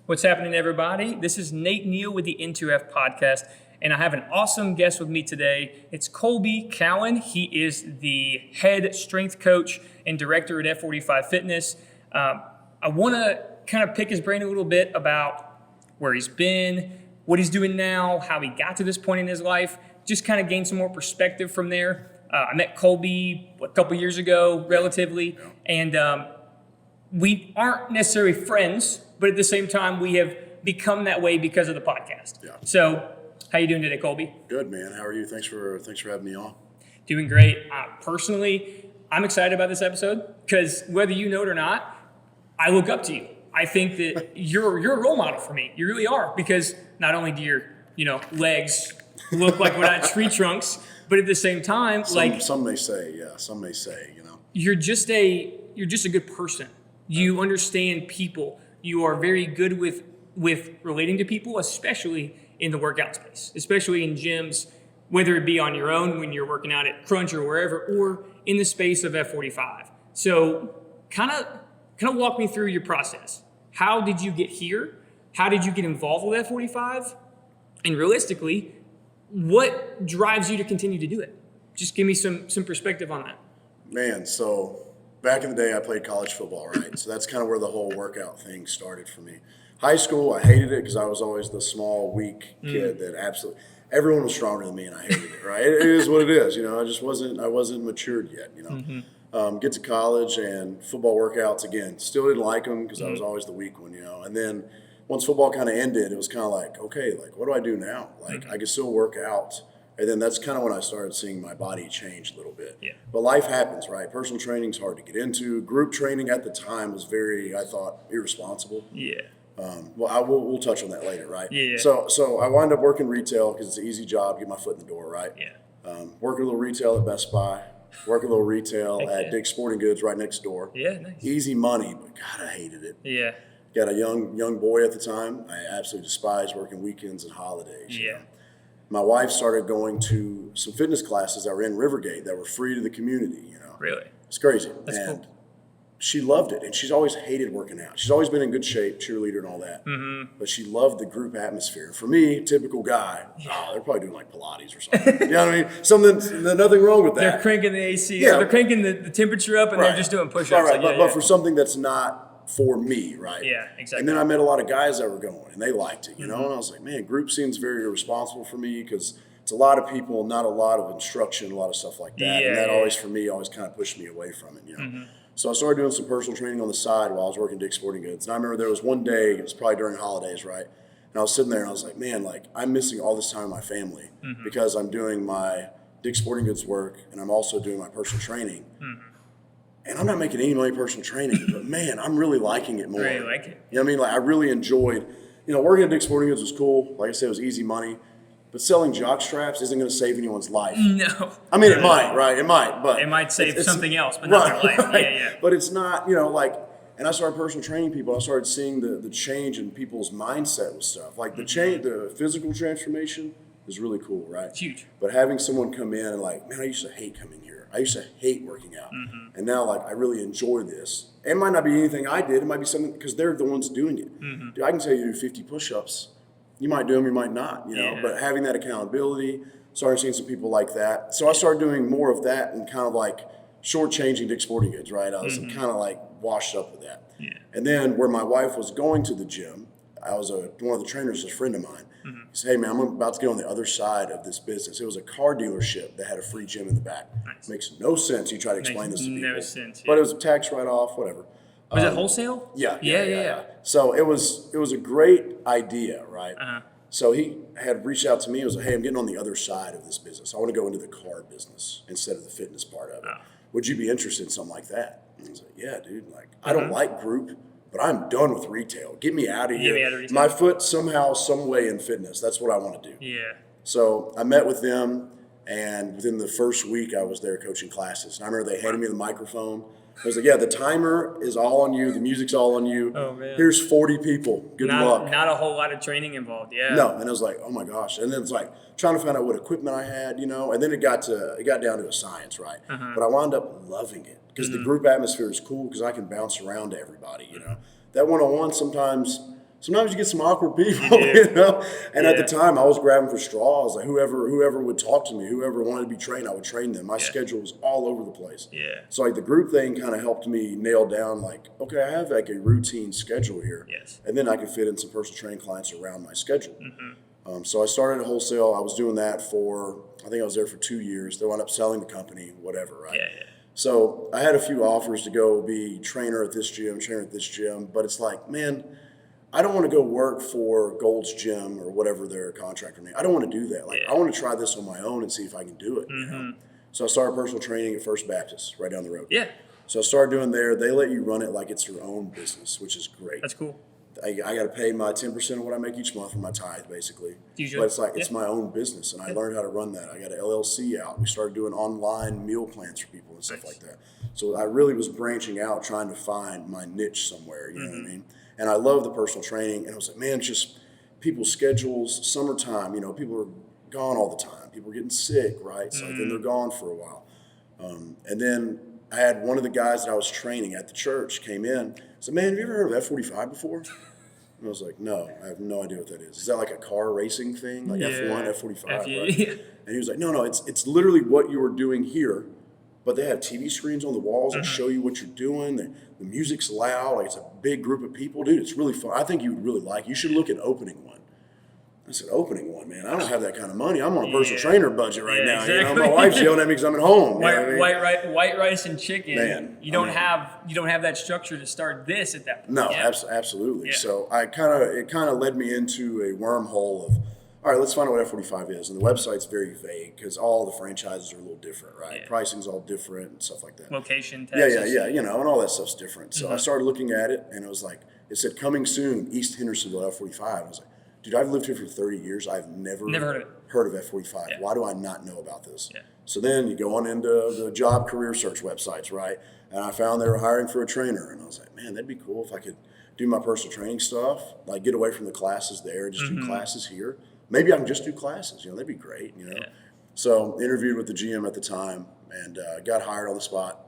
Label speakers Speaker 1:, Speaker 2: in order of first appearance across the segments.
Speaker 1: What's happening, everybody? This is Nate Neal with the N2F podcast, and I have an awesome guest with me today. It's Colby Cowan. He is the head strength coach and director at F45 Fitness. I want to kind of pick his brain a little bit about where he's been, what he's doing now, how he got to this point in his life, just kind of gain some more perspective from there. I met Colby a couple years ago, relatively, and we aren't necessarily friends, but at the same time, we have become that way because of the podcast.
Speaker 2: Yeah.
Speaker 1: So, how you doing today, Colby?
Speaker 2: Good, man. How are you? Thanks for having me on.
Speaker 1: Doing great. Personally, I'm excited about this episode because whether you know it or not, I look up to you. I think that you're a role model for me. You really are, because not only do your legs look like without tree trunks, but at the same time,
Speaker 2: Some may say,
Speaker 1: you're just a good person. You understand people. You are very good with relating to people, especially in the workout space, especially in gyms, whether it be on your own when you're working out at Crunch or wherever, or in the space of F45. So kind of walk me through your process. How did you get here? How did you get involved with F45? And realistically, what drives you to continue to do it? Just give me some perspective on that.
Speaker 2: Man, so back in the day, I played college football, right? So that's kind of where the whole workout thing started for me. High school, I hated it because I was always the small, weak kid that everyone was stronger than me, and I hated it, right? It is what it is, I wasn't matured yet, Get to college and football workouts, again, still didn't like them because I was always the weak one, And then once football kind of ended, it was kind of like, okay, what do I do now? I can still work out. And then that's kind of when I started seeing my body change a little bit.
Speaker 1: Yeah.
Speaker 2: But life happens, right? Personal training is hard to get into. Group training at the time was I thought, irresponsible.
Speaker 1: Yeah.
Speaker 2: We'll touch on that later, right?
Speaker 1: Yeah.
Speaker 2: So I wound up working retail because it's an easy job, get my foot in the door, right?
Speaker 1: Yeah.
Speaker 2: Working a little retail at Best Buy, working a little retail at Dick's Sporting Goods right next door.
Speaker 1: Yeah, nice.
Speaker 2: Easy money, but God, I hated it.
Speaker 1: Yeah.
Speaker 2: Got a young boy at the time. I absolutely despised working weekends and holidays.
Speaker 1: Yeah.
Speaker 2: My wife started going to some fitness classes that were in Rivergate that were free to the community,
Speaker 1: Really?
Speaker 2: It's crazy.
Speaker 1: That's
Speaker 2: and
Speaker 1: cool.
Speaker 2: She loved it, and she's always hated working out. She's always been in good shape, cheerleader and all that.
Speaker 1: Mm-hmm.
Speaker 2: But she loved the group atmosphere. For me, typical guy, they're probably doing like Pilates or something. You know what I mean? Nothing wrong with that.
Speaker 1: They're cranking the AC. Yeah. They're cranking the temperature up, and they're just doing push-ups.
Speaker 2: Right. But for something that's not for me, right?
Speaker 1: Yeah, exactly.
Speaker 2: And then I met a lot of guys that were going, and they liked it, And I was like, man, group seems very irresponsible for me because it's a lot of people, not a lot of instruction, a lot of stuff like that. And that always kind of pushed me away from it,
Speaker 1: Mm-hmm.
Speaker 2: So I started doing some personal training on the side while I was working at Dick's Sporting Goods. And I remember there was one day, it was probably during holidays, right? And I was sitting there and I was like, man, I'm missing all this time with my family because I'm doing my Dick's Sporting Goods work and I'm also doing my personal training. Mm-hmm. And I'm not making any money personal training, but man, I'm really liking it more.
Speaker 1: I really like it.
Speaker 2: You know what I mean? I really enjoyed, working at Dick's Sporting Goods was cool. Like I said, it was easy money. But selling jock straps isn't going to save anyone's life.
Speaker 1: No.
Speaker 2: I mean, it might, right? It might, but
Speaker 1: it might save something else, but not their life.
Speaker 2: Right.
Speaker 1: Yeah.
Speaker 2: But it's not, and I started personal training people. I started seeing the change in people's mindset with stuff. Like the physical transformation is really cool, right?
Speaker 1: It's huge.
Speaker 2: But having someone come in and man, I used to hate coming here. I used to hate working out. Mm-hmm. And now, I really enjoy this. It might not be anything I did. It might be something because they're the ones doing it. Mm-hmm. Dude, I can tell you to do 50 push-ups. You might do them, you might not, But having that accountability, started seeing some people like that. So I started doing more of that and kind of shortchanging Dick's Sporting Goods, right? I was kind of washed up with that.
Speaker 1: Yeah.
Speaker 2: And then where my wife was going to the gym, one of the trainers was a friend of mine. Mm-hmm. He said, hey, man, I'm about to get on the other side of this business. It was a car dealership that had a free gym in the back. Nice. Makes no sense. You try to explain this to people.
Speaker 1: No sense. Yeah.
Speaker 2: But it was a tax write-off, whatever.
Speaker 1: Was it wholesale?
Speaker 2: Yeah. So it was a great idea, right?
Speaker 1: Uh-huh.
Speaker 2: So he had reached out to me and was like, hey, I'm getting on the other side of this business. I want to go into the car business instead of the fitness part of it. Oh. Would you be interested in something like that? And I was like, yeah, dude. I don't like group, but I'm done with retail. Get me out of here. My foot somehow, some way in fitness. That's what I want to do.
Speaker 1: Yeah.
Speaker 2: So I met with them, and within the first week, I was there coaching classes. And I remember they handed me the microphone. I was like, yeah, the timer is all on you. The music's all on you.
Speaker 1: Oh, man.
Speaker 2: Here's 40 people. Good luck.
Speaker 1: Not a whole lot of training involved, yeah.
Speaker 2: No, and it was like, oh, my gosh. And then it's trying to find out what equipment I had, And then it got down to a science, right? Uh-huh. But I wound up loving it because the group atmosphere is cool because I can bounce around to everybody, That one-on-one sometimes sometimes you get some awkward people, you know? And at the time, I was grabbing for straws. Like whoever would talk to me, whoever wanted to be trained, I would train them. My schedule was all over the place.
Speaker 1: Yeah.
Speaker 2: So like the group thing kind of helped me nail down like, okay, I have like a routine schedule here.
Speaker 1: Yes.
Speaker 2: And then I can fit in some personal training clients around my schedule. So I started at wholesale. I was doing that I think I was there for 2 years. They wound up selling the company, whatever, right?
Speaker 1: Yeah.
Speaker 2: So I had a few offers to go be trainer at this gym, but it's like, man, I don't want to go work for Gold's Gym or whatever their contractor name. I don't want to do that. Like, I want to try this on my own and see if I can do it. You know? So I started personal training at First Baptist, right down the road.
Speaker 1: Yeah.
Speaker 2: So I started doing there. They let you run it like it's your own business, which is great.
Speaker 1: That's cool.
Speaker 2: I got to pay my 10% of what I make each month for my tithe, basically.
Speaker 1: Usually.
Speaker 2: But it's like, it's my own business, and I learned how to run that. I got an LLC out. We started doing online meal plans for people and stuff like that. So I really was branching out, trying to find my niche somewhere, you know what I mean? And I love the personal training, and I was like, man, just people's schedules, summertime, you know, people are gone all the time. People are getting sick, right? So then they're gone for a while. And then I had one of the guys that I was training at the church came in, said, man, have you ever heard of F45 before? And I was like, no, I have no idea what that is. Is that like a car racing thing? Like F1, F45, right? And he was like, no, it's literally what you were doing here, but they have TV screens on the walls that show you what you're doing. The music's loud. Like, it's a big group of people. Dude, it's really fun. I think you would really like it. You should look at opening one. I said, opening one, man. I don't have that kind of money. I'm on a personal trainer budget right now.
Speaker 1: Exactly.
Speaker 2: You know, my wife's yelling at me because I'm at home.
Speaker 1: White rice and chicken.
Speaker 2: Man,
Speaker 1: you don't have that structure to start this at that point.
Speaker 2: No, absolutely.
Speaker 1: Yeah.
Speaker 2: So it kind of led me into a wormhole of, all right, let's find out what F45 is. And the website's very vague because all the franchises are a little different, right?
Speaker 1: Yeah.
Speaker 2: Pricing's all different and stuff like that.
Speaker 1: Location, Texas.
Speaker 2: Yeah, you know, and all that stuff's different. So I started looking at it, and it was like, it said coming soon, East Hendersonville F45. I was like, dude, I've lived here for 30 years. I've never heard of F45.
Speaker 1: Yeah.
Speaker 2: Why do I not know about this?
Speaker 1: Yeah.
Speaker 2: So then you go on into the job career search websites, right? And I found they were hiring for a trainer. And I was like, man, that'd be cool if I could do my personal training stuff, like get away from the classes there and just do classes here. Maybe I can just do classes, you know, that'd be great, you know? Yeah. So interviewed with the GM at the time and got hired on the spot.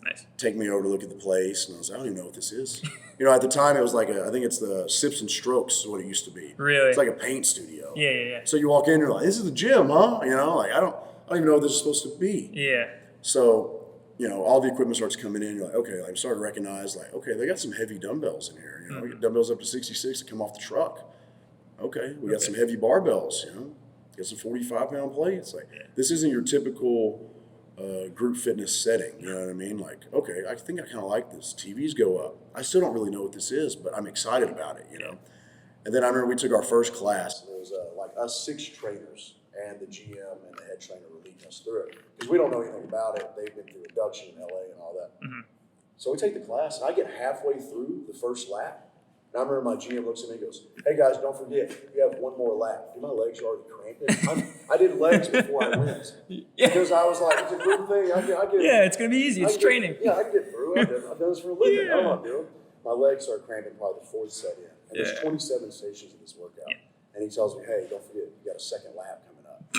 Speaker 1: Nice.
Speaker 2: Take me over to look at the place, and I was like, I don't even know what this is. You know, at the time, it was like I think it's the Sips and Strokes is what it used to be.
Speaker 1: Really?
Speaker 2: It's like a paint studio.
Speaker 1: Yeah.
Speaker 2: So you walk in, you're like, this is the gym, huh? You know, like I don't even know what this is supposed to be.
Speaker 1: Yeah.
Speaker 2: So, you know, all the equipment starts coming in. You're like, okay, like I'm starting to recognize, like, okay, they got some heavy dumbbells in here. You know, we get dumbbells up to 66 that come off the truck. Okay, we got some heavy barbells. You know, get some 45-pound plates. Like this isn't your typical group fitness setting, you know what I mean? Like, okay, I think I kind of like this. TVs go up. I still don't really know what this is, but I'm excited about it, you know? And then I remember we took our first class. And it was like us 6 trainers and the GM and the head trainer were leading us through it. Because we don't know anything about it. They've been through induction in LA and all that. So we take the class, and I get halfway through the first lap. And I remember my GM looks at me and goes, hey guys, don't forget, you have one more lap. Dude, my legs are already cramping. I did legs before I went. Because I was like, it's a group thing. I get,
Speaker 1: it's going to be easy. It's training.
Speaker 2: I can get through it. I've done this for a living. I know what I'm doing. My legs started cramping probably the 4th set in. And there's 27 stations of this workout. And he tells me, hey, don't forget, you got a second lap coming up.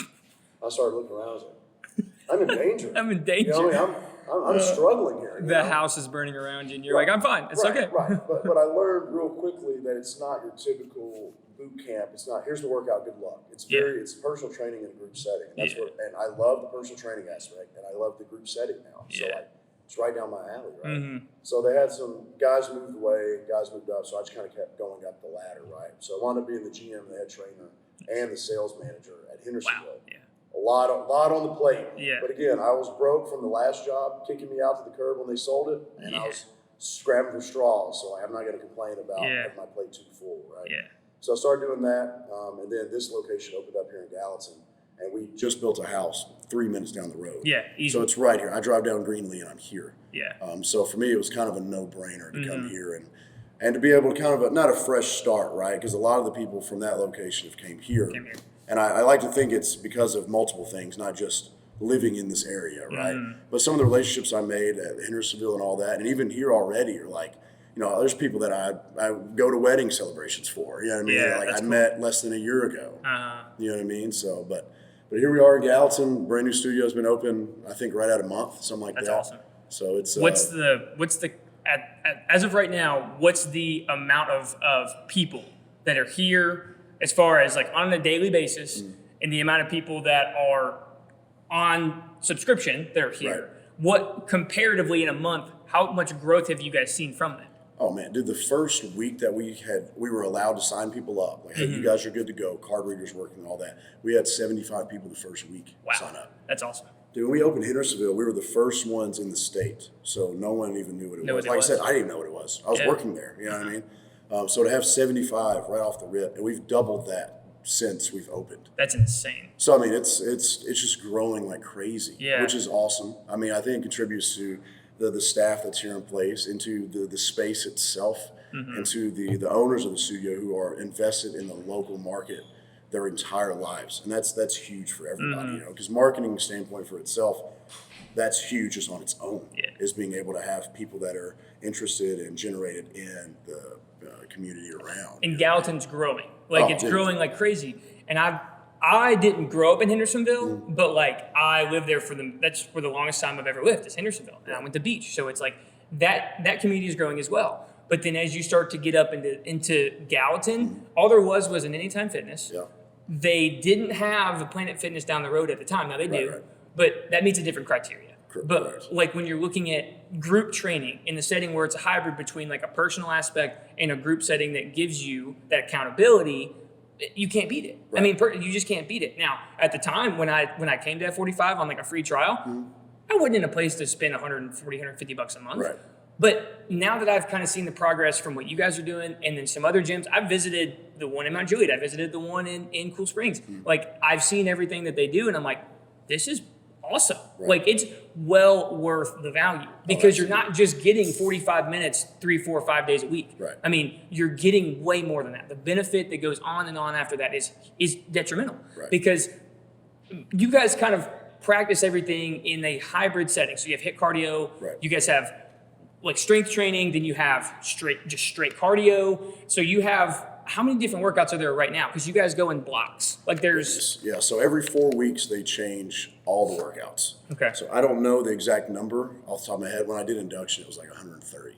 Speaker 2: I started looking around. I was like, I'm in danger.
Speaker 1: I'm in danger.
Speaker 2: You know, I mean, I'm struggling here.
Speaker 1: The house is burning around you, and you're like, I'm fine. It's okay.
Speaker 2: Right. But I learned real quickly that it's not your typical boot camp. It's not, here's the workout, good luck. It's it's personal training in a group setting. And that's and I love the personal training aspect, and I love the group setting now. So like, it's right down my alley, right? So they had some guys moved away, guys moved up, so I just kind of kept going up the ladder, right? So I wound up being the GM, the head trainer, and the sales manager at Hendersonville.
Speaker 1: Wow.
Speaker 2: A lot on the plate.
Speaker 1: Yeah.
Speaker 2: But again, I was broke from the last job, kicking me out to the curb when they sold it, and I was scrapping for straws. So I'm not going to complain about having my plate too full, right?
Speaker 1: Yeah.
Speaker 2: So I started doing that, and then this location opened up here in Gallatin, and we just built a house 3 minutes down the road.
Speaker 1: Yeah, easy.
Speaker 2: So it's right here. I drive down Greenlee, and I'm here.
Speaker 1: Yeah.
Speaker 2: So for me, it was kind of a no-brainer to come here and to be able to kind of not a fresh start, right? Because a lot of the people from that location have came here. And I like to think it's because of multiple things, not just living in this area, right? But some of the relationships I made at Hendersonville and all that, and even here already are like, you know, there's people that I go to wedding celebrations for, you know what I mean?
Speaker 1: Yeah,
Speaker 2: like I
Speaker 1: cool.
Speaker 2: met less than a year ago, you know what I mean? So, but here we are in Gallatin, brand new studio's been open, I think right at a month, something like that.
Speaker 1: That's awesome.
Speaker 2: So it's
Speaker 1: what's the as of right now, what's the amount of people that are here as far as like on a daily basis and the amount of people that are on subscription that are here.
Speaker 2: Right.
Speaker 1: What comparatively in a month, how much growth have you guys seen from that?
Speaker 2: Oh man, dude, the first week that we were allowed to sign people up. Like, hey, you guys are good to go. Card readers working and all that. We had 75 people the first week sign up.
Speaker 1: That's awesome.
Speaker 2: Dude, when we opened Hendersonville, we were the first ones in the state. So no one even knew what it was. Like I said, I didn't know what it was. I was working there, you know what I mean? So to have 75 right off the rip, and we've doubled that since we've opened.
Speaker 1: That's insane.
Speaker 2: So I mean, it's just growing like crazy,
Speaker 1: Yeah.
Speaker 2: which is awesome. I mean, I think it contributes to the staff that's here in place, into the space itself, and to the owners of the studio who are invested in the local market their entire lives, and that's huge for everybody. You know, because marketing standpoint for itself, that's huge just on its own. Is being able to have people that are interested and generated in the community around.
Speaker 1: And Gallatin's growing. Like it's growing like crazy. And I didn't grow up in Hendersonville, but like I lived there that's for the longest time I've ever lived is Hendersonville. And I went to Beach. So it's like that community is growing as well. But then as you start to get up into Gallatin, all there was an Anytime Fitness.
Speaker 2: Yeah.
Speaker 1: They didn't have a Planet Fitness down the road at the time. Now they do, but that meets a different criteria. But like when you're looking at group training in the setting where it's a hybrid between like a personal aspect and a group setting that gives you that accountability, you can't beat it. I mean, you just can't beat it. Now, at the time when I came to F45 on like a free trial, I wasn't in a place to spend $140, $150 a month.
Speaker 2: Right.
Speaker 1: But now that I've kind of seen the progress from what you guys are doing and then some other gyms, I've visited the one in Mount Juliet. I visited the one in Cool Springs. Like I've seen everything that they do and I'm like, this is awesome. Like it's well worth the value because you're not just getting 45 minutes, 3, 4, 5 days a week.
Speaker 2: Right.
Speaker 1: I mean, you're getting way more than that. The benefit that goes on and on after that is detrimental because you guys kind of practice everything in a hybrid setting. So you have HIIT cardio, you guys have like strength training, then you have straight cardio. So you have, how many different workouts are there right now? Because you guys go in blocks. Like there's...
Speaker 2: Yeah, so every 4 weeks they change all the workouts.
Speaker 1: Okay.
Speaker 2: So I don't know the exact number off the top of my head. When I did induction, it was like 130.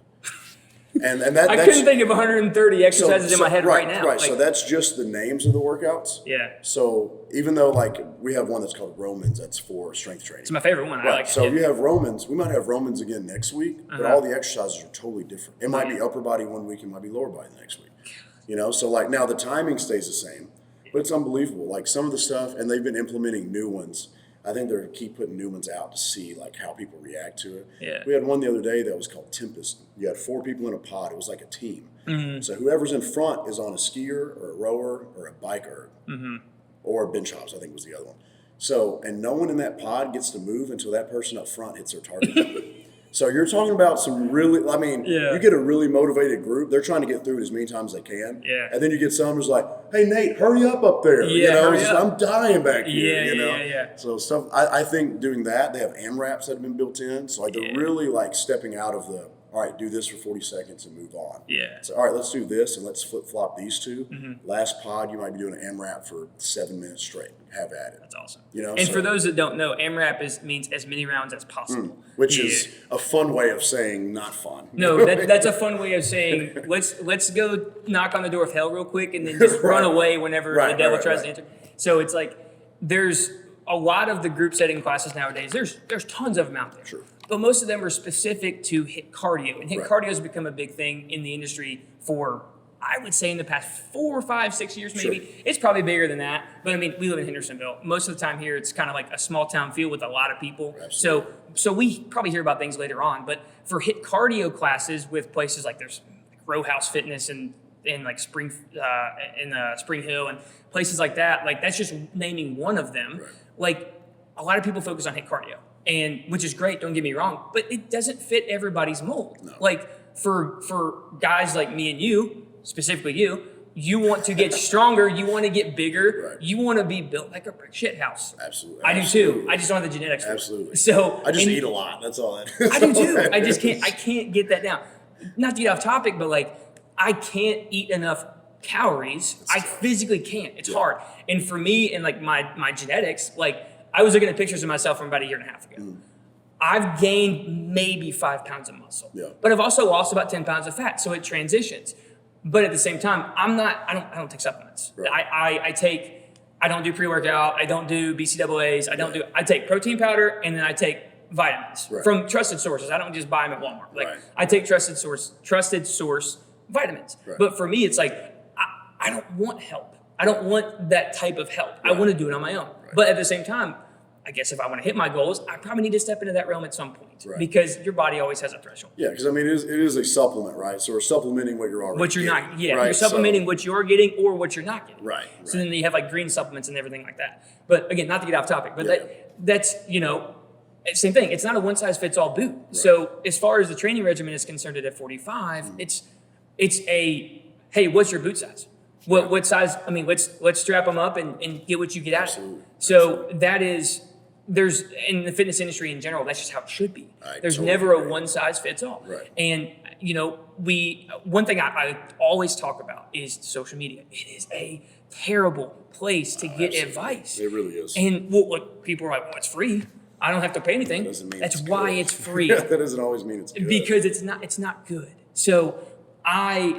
Speaker 2: And that,
Speaker 1: I couldn't think of 130 exercises in my head right now.
Speaker 2: Right,
Speaker 1: like,
Speaker 2: so that's just the names of the workouts.
Speaker 1: Yeah.
Speaker 2: So even though like we have one that's called Romans, that's for strength training.
Speaker 1: It's my favorite one. I like
Speaker 2: so
Speaker 1: it.
Speaker 2: you have Romans. We might have Romans again next week, but all the exercises are totally different. It might be upper body one week, it might be lower body the next week. You know, so like now the timing stays the same, but it's unbelievable. Like some of the stuff, and they've been implementing new ones. I think they're keep putting new ones out to see like how people react to it.
Speaker 1: Yeah.
Speaker 2: We had one the other day that was called Tempest. You had 4 people in a pod. It was like a team. So whoever's in front is on a skier or a rower or a biker or bench hops, I think was the other one. So, and no one in that pod gets to move until that person up front hits their target. So you're talking about some really, I mean, you get a really motivated group. They're trying to get through it as many times as they can.
Speaker 1: Yeah.
Speaker 2: And then you get someone who's like, hey, Nate, hurry up there.
Speaker 1: Yeah,
Speaker 2: you know,
Speaker 1: hurry up.
Speaker 2: I'm dying back here, you know.
Speaker 1: Yeah.
Speaker 2: So stuff, I think doing that, they have AMRAPs that have been built in. So like they're really like stepping out of the, all right, do this for 40 seconds and move on.
Speaker 1: Yeah.
Speaker 2: So, all right, let's do this and let's flip-flop these two. Last pod, you might be doing an AMRAP for 7 minutes straight. Have at it.
Speaker 1: That's awesome.
Speaker 2: You know,
Speaker 1: and for those that don't know, AMRAP means as many rounds as possible.
Speaker 2: Which is a fun way of saying not fun.
Speaker 1: No, that's a fun way of saying let's go knock on the door of hell real quick and then just run away whenever the devil tries to enter. So it's like there's a lot of the group setting classes nowadays. There's tons of them out there.
Speaker 2: Sure.
Speaker 1: But most of them are specific to HIIT cardio. And HIIT cardio has become a big thing in the industry for, I would say, in the past 4, 5, 6 years maybe.
Speaker 2: Sure.
Speaker 1: It's probably bigger than that. But I mean, we live in Hendersonville. Most of the time here, it's kind of like a small town feel with a lot of people.
Speaker 2: Absolutely.
Speaker 1: So we probably hear about things later on. But for HIIT cardio classes with places like there's like Row House Fitness and like Spring Hill and places like that, like that's just naming one of them.
Speaker 2: Right.
Speaker 1: Like a lot of people focus on HIIT cardio. And which is great, don't get me wrong, but it doesn't fit everybody's mold.
Speaker 2: No.
Speaker 1: Like for guys like me and you, specifically you want to get stronger, you want to get bigger, you want to be built like a brick shit house.
Speaker 2: Absolutely.
Speaker 1: I do too. I just don't have the genetics for it.
Speaker 2: Absolutely.
Speaker 1: So
Speaker 2: I just eat a lot. That's all that is.
Speaker 1: I do too. I can't get that down. Not to get off topic, but like I can't eat enough calories. I physically can't. It's hard. And for me and like my genetics, like I was looking at pictures of myself from about a year and a half ago. I've gained maybe 5 pounds of muscle, but I've also lost about 10 pounds of fat. So it transitions. But at the same time, I don't take supplements.
Speaker 2: Right.
Speaker 1: I don't do pre-workout. I don't do BCAAs. I take protein powder and then I take vitamins from trusted sources. I don't just buy them at Walmart. Like I take trusted source vitamins.
Speaker 2: Right.
Speaker 1: But for me, it's like, I don't want help. I don't want that type of help. I want to do it on my own.
Speaker 2: Right.
Speaker 1: But at the same time, I guess if I want to hit my goals, I probably need to step into that realm at some point because your body always has a threshold.
Speaker 2: Yeah, because I mean, it is a supplement, right? So we're supplementing what you're already
Speaker 1: what you're
Speaker 2: getting,
Speaker 1: not, yeah,
Speaker 2: right?
Speaker 1: you're supplementing what you're getting or what you're not getting.
Speaker 2: Right.
Speaker 1: So then you have like green supplements and everything like that. But again, not to get off topic, but that's, same thing. It's not a one size fits all boot. Right. So as far as the training regimen is concerned at F45, it's a, hey, what's your boot size? What size? I mean, let's strap them up and get what you get out of it. So that is, there's in the fitness industry in general, that's just how it should be. There's never a one size fits all.
Speaker 2: Right.
Speaker 1: And one thing I always talk about is social media. It is a terrible place to get advice.
Speaker 2: It really is.
Speaker 1: And what people are like, well, it's free. I don't have to pay anything. That's why it's free.
Speaker 2: That doesn't always mean it's good.
Speaker 1: Because it's not good. So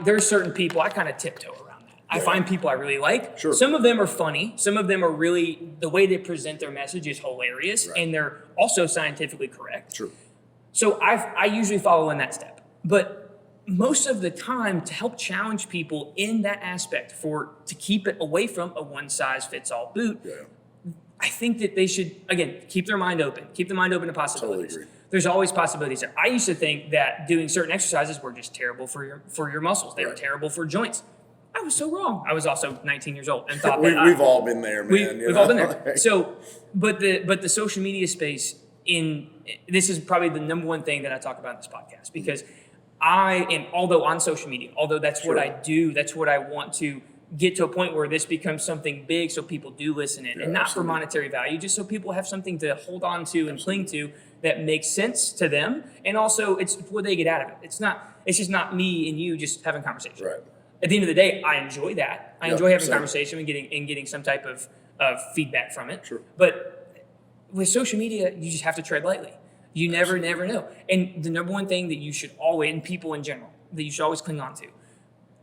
Speaker 1: there's certain people I kind of tiptoe around. I find people I really like.
Speaker 2: Sure.
Speaker 1: Some of them are funny. Some of them are really, the way they present their message is hilarious. And they're also scientifically correct.
Speaker 2: True.
Speaker 1: So I usually follow in that step. But most of the time, to help challenge people in that aspect to keep it away from a one size fits all boot, I think that they should, again, keep their mind open. Keep the mind open to possibilities.
Speaker 2: Totally agree.
Speaker 1: There's always possibilities there. I used to think that doing certain exercises were just terrible for your muscles. They were terrible for joints. I was so wrong. I was also 19 years old and thought that
Speaker 2: we've all been there, man.
Speaker 1: We've all been there. So, but the social media space this is probably the number one thing that I talk about in this podcast because I am, although on social media, although that's what I do, that's what I want to get to a point where this becomes something big so people do listen in and not for monetary value, just so people have something to hold on to and cling to that makes sense to them. And also it's what they get out of it. It's just not me and you just having conversation.
Speaker 2: Right.
Speaker 1: At the end of the day, I enjoy that. I enjoy having conversation and getting some type of feedback from it.
Speaker 2: Sure.
Speaker 1: But with social media, you just have to tread lightly. You never know. And the number one thing that you should always, and people in general, that you should always cling on to,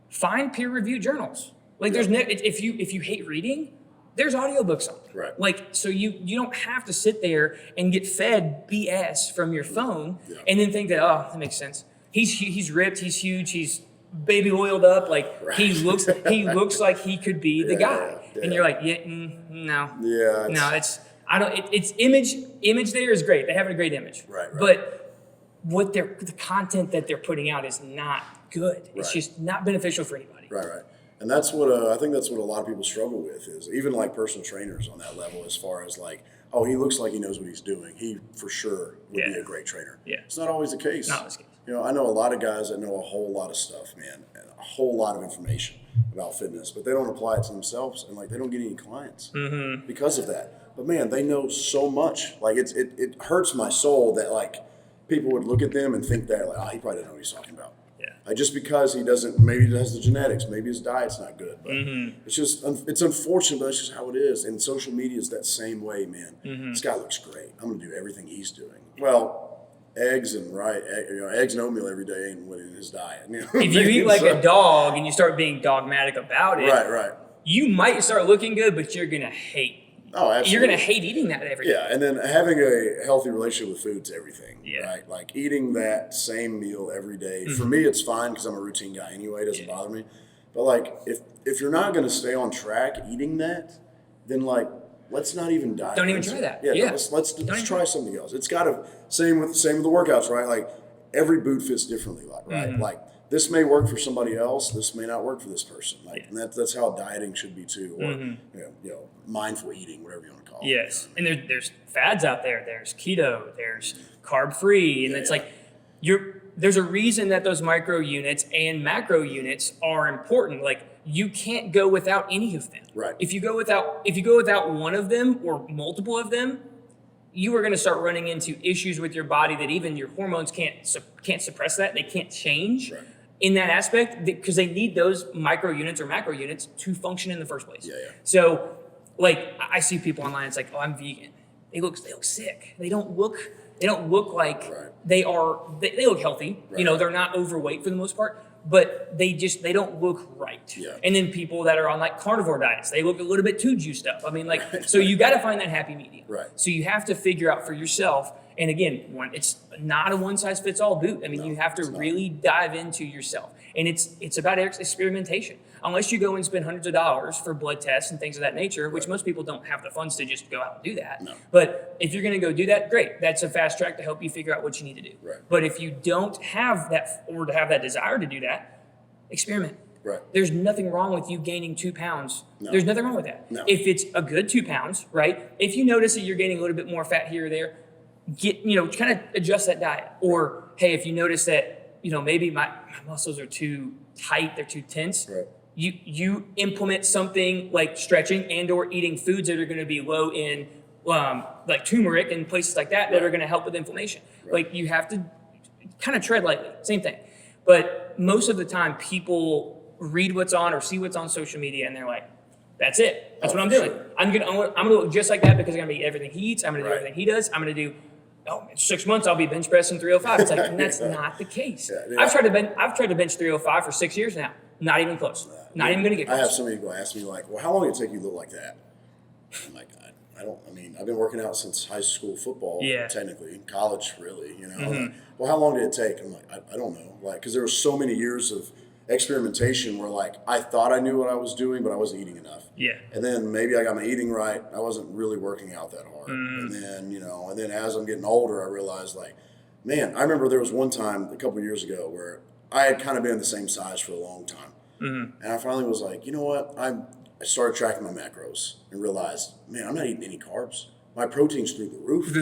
Speaker 1: find peer-reviewed journals. Like if you hate reading, there's audiobooks on it.
Speaker 2: Right.
Speaker 1: Like, so you don't have to sit there and get fed BS from your phone and then think that, oh, that makes sense. He's ripped, he's huge, he's baby oiled up, like he looks like he could be the guy. And you're like, no.
Speaker 2: Yeah.
Speaker 1: No, it's image there is great. They have a great image.
Speaker 2: Right.
Speaker 1: But the content that they're putting out is not good. It's just not beneficial for anybody.
Speaker 2: Right. And that's what I think that's what a lot of people struggle with is even like personal trainers on that level as far as like, oh, he looks like he knows what he's doing. He for sure would be a great trainer. Yeah. It's not always the case.
Speaker 1: Not always the case.
Speaker 2: I know a lot of guys that know a whole lot of stuff, man, and a whole lot of information about fitness, but they don't apply it to themselves and like they don't get any clients because of that. But man, they know so much. Like it hurts my soul that like people would look at them and think that like, oh, he probably doesn't know what he's talking about. Just because he doesn't, maybe he has the genetics, maybe his diet's not good, but it's unfortunate, but that's just how it is. And social media is that same way, man. This guy looks great. I'm going to do everything he's doing. Well, eggs and oatmeal every day ain't what in his diet.
Speaker 1: If you eat like a dog and you start being dogmatic about it,
Speaker 2: right,
Speaker 1: you might start looking good, but you're going to hate.
Speaker 2: Oh, absolutely.
Speaker 1: You're going to hate eating that every day.
Speaker 2: Yeah, and then having a healthy relationship with food's everything, right? Like eating that same meal every day. For me, it's fine because I'm a routine guy anyway. It doesn't bother me. But like if you're not going to stay on track eating that, then like let's not even dive.
Speaker 1: Don't even try that.
Speaker 2: Yeah. Let's try something else. It's got to same with the workouts, right? Like every boot fits differently, right? Like this may work for somebody else. This may not work for this person. Like, and that's how dieting should be too, or mindful eating, whatever you want to call it.
Speaker 1: Yes, and there's fads out there. There's keto. There's carb free, and it's like there's a reason that those micro units and macro units are important. Like you can't go without any of them.
Speaker 2: Right.
Speaker 1: If you go without one of them or multiple of them, you are going to start running into issues with your body that even your hormones can't suppress that. They can't change. Right. In that aspect, because they need those micro units or macro units to function in the first place. So, like, I see people online. It's like, oh, I'm vegan. They look sick. They don't look like they are. They look healthy. They're not overweight for the most part, but they don't look right.
Speaker 2: Yeah.
Speaker 1: And then people that are on like carnivore diets, they look a little bit too juiced up. I mean, like, so you got to find that happy medium.
Speaker 2: Right.
Speaker 1: So you have to figure out for yourself. And again, it's not a one size fits all boot. I mean, you have to really dive into yourself. And it's about experimentation. Unless you go and spend hundreds of dollars for blood tests and things of that nature, which most people don't have the funds to just go out and do that.
Speaker 2: No.
Speaker 1: But if you're going to go do that, great. That's a fast track to help you figure out what you need to do.
Speaker 2: Right.
Speaker 1: But if you don't have that or to have that desire to do that, experiment.
Speaker 2: Right.
Speaker 1: There's nothing wrong with you gaining 2 pounds.
Speaker 2: No.
Speaker 1: There's nothing wrong with that.
Speaker 2: No.
Speaker 1: If it's a good 2 pounds, right? If you notice that you're gaining a little bit more fat here or there, kind of adjust that diet. Or, hey, if you notice that, maybe my muscles are too tight, they're too tense.
Speaker 2: Right.
Speaker 1: You implement something like stretching and or eating foods that are going to be low in like turmeric and places like that are going to help with inflammation.
Speaker 2: Right.
Speaker 1: Like you have to kind of tread lightly, same thing. But most of the time people read what's on or see what's on social media and they're like, that's it. That's what I'm doing. Sure. I'm gonna look just like that because I'm gonna eat everything he eats. I'm gonna do everything he does. I'm gonna do. In 6 months I'll be bench pressing 305. It's like and that's not the case. Yeah. I've tried to bench 305 for 6 years now. Not even close. Not even gonna get close.
Speaker 2: I have somebody go ask me like, well, how long did it take you to look like that? I'm like, I've been working out since high school football, technically, college, really,
Speaker 1: Mm-hmm.
Speaker 2: Like, well, how long did it take? I'm like, I don't know. Like, because there were so many years of experimentation where, like, I thought I knew what I was doing, but I wasn't eating enough.
Speaker 1: Yeah.
Speaker 2: And then maybe I got my eating right. I wasn't really working out that hard. And then, as I'm getting older, I realized, like, man, I remember there was one time a couple of years ago where I had kind of been the same size for a long time. Mm-hmm. And I finally was like, you know what? I started tracking my macros and realized, man, I'm not eating any carbs. My protein's through the roof.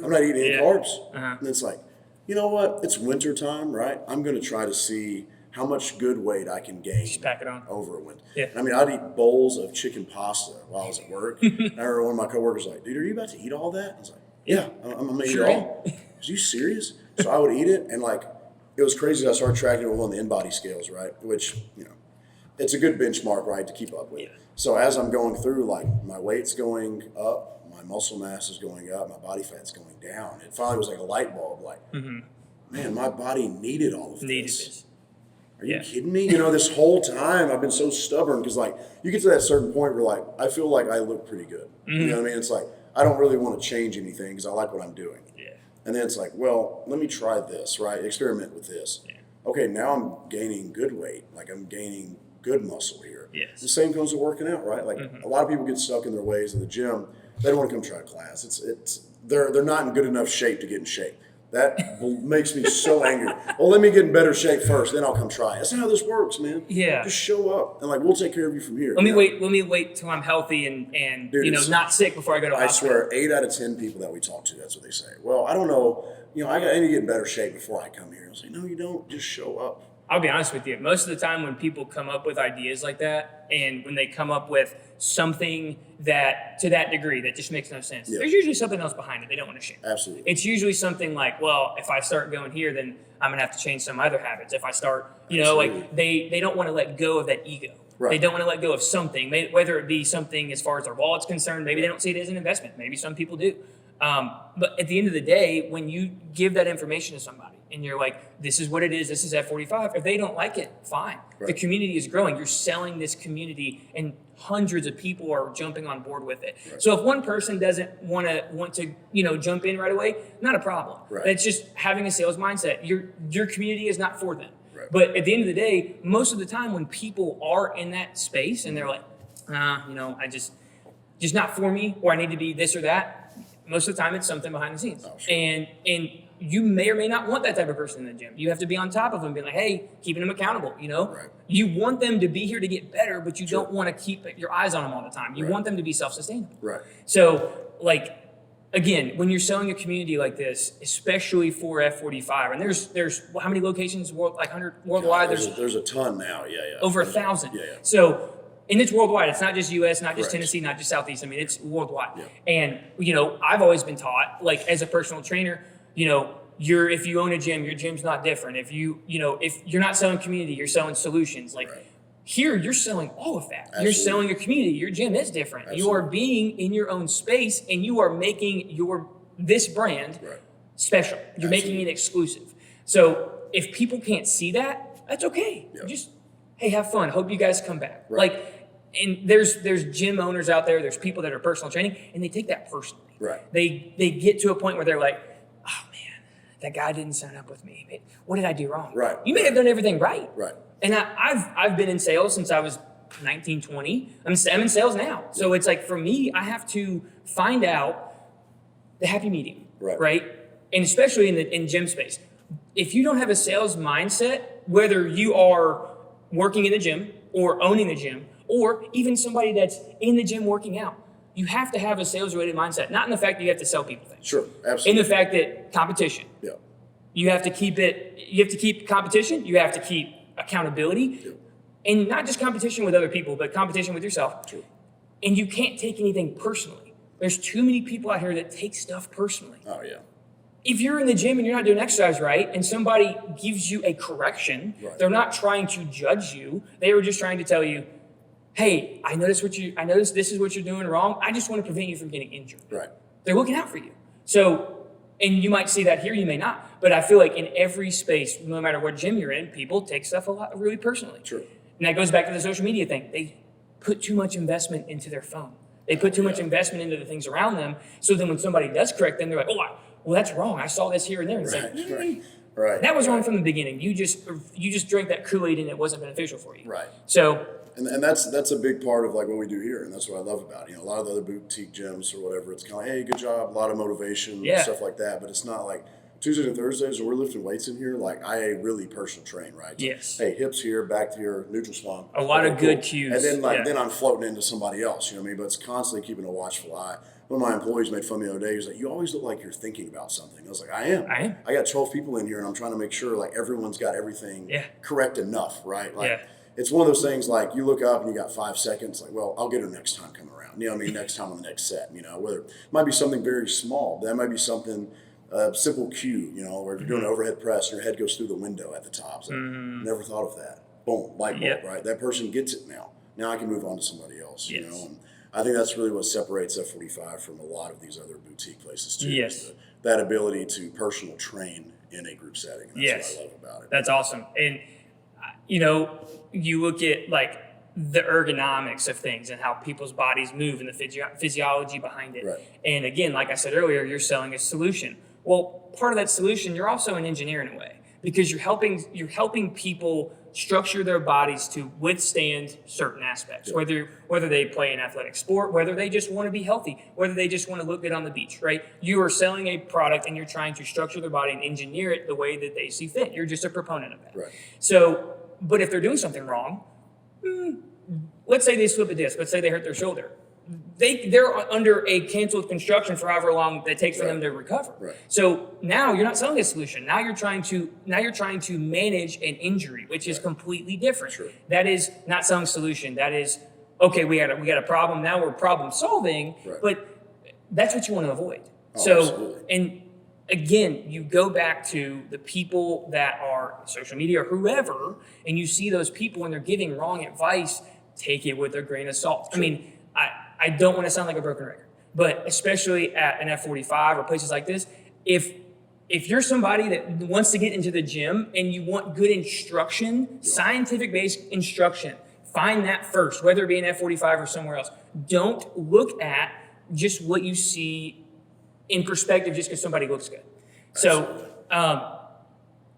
Speaker 2: I'm not eating any carbs. And it's like, you know what? It's winter time, right? I'm going to try to see how much good weight I can gain.
Speaker 1: Just pack it on.
Speaker 2: Over a winter.
Speaker 1: Yeah.
Speaker 2: I mean, I'd eat bowls of chicken pasta while I was at work. And I remember one of my coworkers was like, dude, are you about to eat all that? I was like, yeah, I'm going to eat it all. Are you serious? So I would eat it. And like, it was crazy. I started tracking it on the InBody scales, right? Which, it's a good benchmark, right, to keep up with. Yeah. So as I'm going through, like, my weight's going up, my muscle mass is going up, my body fat's going down. It finally was like a light bulb, like, man, my body needed all of this. Are you kidding me? This whole time I've been so stubborn because, like, you get to that certain point where, like, I feel like I look pretty good. You know what I mean? It's like, I don't really want to change anything because I like what I'm doing. Yeah. And then it's like, well, let me try this, right? Experiment with this. Yeah. Okay, now I'm gaining good weight. Like, I'm gaining good muscle here. Yes. The same goes with working out, right? Like a lot of people get stuck in their ways in the gym. They don't want to come try a class. They're not in good enough shape to get in shape. That makes me so angry. Well, let me get in better shape first, then I'll come try. That's not how this works, man. Yeah. Just show up and like we'll take care of you from here.
Speaker 1: Let me wait till I'm healthy and dude, not sick before I go to the hospital.
Speaker 2: I swear, 8 out of 10 people that we talk to, that's what they say. Well, I don't know. I need to get in better shape before I come here. I say, no, you don't. Just show up.
Speaker 1: I'll be honest with you. Most of the time when people come up with ideas like that and when they come up with something that to that degree that just makes no sense, there's usually something else behind it they don't want to share.
Speaker 2: Absolutely.
Speaker 1: It's usually something like, well, if I start going here, then I'm going to have to change some other habits. If I start, like they don't want to let go of that ego. Right. They don't want to let go of something, whether it be something as far as their wallet's concerned. Maybe they don't see it as an investment. Maybe some people do. But at the end of the day, when you give that information to somebody and you're like, this is what it is, this is F45, if they don't like it, fine. Right. The community is growing. You're selling this community and hundreds of people are jumping on board with it. Right. So if one person doesn't want to jump in right away, not a problem. Right. It's just having a sales mindset. Your community is not for them. Right. But at the end of the day, most of the time when people are in that space and they're like, I just not for me, or I need to be this or that, most of the time it's something behind the scenes. Oh, sure. And you may or may not want that type of person in the gym. You have to be on top of them, being like, hey, keeping them accountable, Right. You want them to be here to get better, but you don't want to keep your eyes on them all the time. You want them to be self-sustainable. Right. So, like, again, when you're selling a community like this, especially for F45, and there's how many locations, like 100 worldwide?
Speaker 2: There's a ton now,
Speaker 1: Over 1,000.
Speaker 2: Yeah.
Speaker 1: So, and it's worldwide. It's not just U.S., not just Tennessee, not just Southeast. I mean, it's worldwide. Yeah. And, I've always been taught, like, as a personal trainer, if you own a gym, your gym's not different. If if you're not selling community, you're selling solutions. Like here, you're selling all of that. Absolutely. You're selling a community. Your gym is different. Absolutely. You are being in your own space and you are making this brand special. You're making it exclusive. So if people can't see that, That's okay.
Speaker 2: Yeah.
Speaker 1: Just, hey, have fun. Hope you guys come back.
Speaker 2: Right.
Speaker 1: Like, and there's gym owners out there. There's people that are personal training, and they take that personally.
Speaker 2: Right.
Speaker 1: They get to a point where they're like, oh man, that guy didn't sign up with me. What did I do wrong?
Speaker 2: Right.
Speaker 1: You may have done everything right.
Speaker 2: Right.
Speaker 1: And I've been in sales since I was 19, 20. I'm in sales now. So it's like, for me, I have to find out the happy medium. Right. And especially in gym space. If you don't have a sales mindset, whether you are working in the gym or owning the gym, or even somebody that's in the gym working out, you have to have a sales-related mindset. Not in the fact that you have to sell people things.
Speaker 2: Sure, absolutely.
Speaker 1: In the fact that competition.
Speaker 2: Yeah.
Speaker 1: You have to keep competition. You have to keep accountability.
Speaker 2: Yeah.
Speaker 1: And not just competition with other people, but competition with yourself.
Speaker 2: True.
Speaker 1: And you can't take anything personally. There's too many people out here that take stuff personally.
Speaker 2: Oh, yeah.
Speaker 1: If you're in the gym and you're not doing exercise right, and somebody gives you a correction,
Speaker 2: Right.
Speaker 1: they're not trying to judge you. They were just trying to tell you, hey, I noticed this is what you're doing wrong. I just want to prevent you from getting injured.
Speaker 2: Right.
Speaker 1: They're looking out for you. So, and you might see that here, you may not. But I feel like in every space, no matter what gym you're in, people take stuff really personally.
Speaker 2: True.
Speaker 1: And that goes back to the social media thing. They put too much investment into their phone. They put too much investment into the things around them. So then when somebody does correct them, they're like, oh, well, that's wrong. I saw this here and there. And
Speaker 2: Right.
Speaker 1: it's like,
Speaker 2: Right.
Speaker 1: that was wrong from the beginning. You just drank that Kool-Aid and it wasn't beneficial for you.
Speaker 2: Right.
Speaker 1: So,
Speaker 2: And that's a big part of like what we do here, and that's what I love about it. You know, a lot of the other boutique gyms or whatever, it's kind of like, hey, good job, a lot of motivation,
Speaker 1: Yeah.
Speaker 2: stuff like that. But it's not like Tuesdays and Thursdays when we're lifting weights in here. Like I really personal train, right? So,
Speaker 1: Yes.
Speaker 2: hey, hips here, back to your neutral spine.
Speaker 1: A lot
Speaker 2: Okay,
Speaker 1: of good cues.
Speaker 2: And then
Speaker 1: Yeah.
Speaker 2: then I'm floating into somebody else. You know what I mean? But it's constantly keeping a watchful eye. One of my employees made fun of me the other day. He was like, "You always look like you're thinking about something." I was like, "I am. I got 12 people in here, and I'm trying to make sure like everyone's got everything correct enough, right? Like it's one of those things like you look up and you got 5 seconds. Like, well, I'll get her next time come around. You know what I mean? Next time on the next set. You know, whether it might be something very small, that might be something simple cue. You know, where if you're doing an overhead press, your head goes through the window at the top. So never thought of that. Boom, light bulb, right? That person gets it now. Now I can move on to somebody else. You know. And I think that's really what separates F45 from a lot of these other boutique places too.
Speaker 1: Yes.
Speaker 2: That ability to personal train in a group setting. That's what I love about it.
Speaker 1: That's awesome. And, you know, you look at like the ergonomics of things and how people's bodies move and the physiology behind it.
Speaker 2: Right.
Speaker 1: And again, like I said earlier, you're selling a solution. Well, part of that solution, you're also an engineer in a way because you're helping people structure their bodies to withstand certain aspects, whether they play an athletic sport, whether they just want to be healthy, whether they just want to look good on the beach, right? You are selling a product and you're trying to structure their body and engineer it the way that they see fit. You're just a proponent of that.
Speaker 2: Right.
Speaker 1: So, but if they're doing something wrong, let's say they slip a disc, let's say they hurt their shoulder. They're under a canceled construction for however long that takes for them to recover.
Speaker 2: Right.
Speaker 1: So now you're not selling a solution. Now you're trying to manage an injury, which is completely different.
Speaker 2: Sure.
Speaker 1: That is not selling a solution. That is, okay, we got a problem. Now we're problem solving, but that's what you want to avoid. So,
Speaker 2: absolutely.
Speaker 1: and again, you go back to the people that are social media or whoever, and you see those people and they're giving wrong advice, take it with a grain of salt. Sure. I mean, I don't want to sound like a broken record, but especially at an F45 or places like this, if you're somebody that wants to get into the gym and you want good instruction, scientific-based instruction, find that first, whether it be an F45 or somewhere else. Don't look at just what you see in perspective just because somebody looks good. So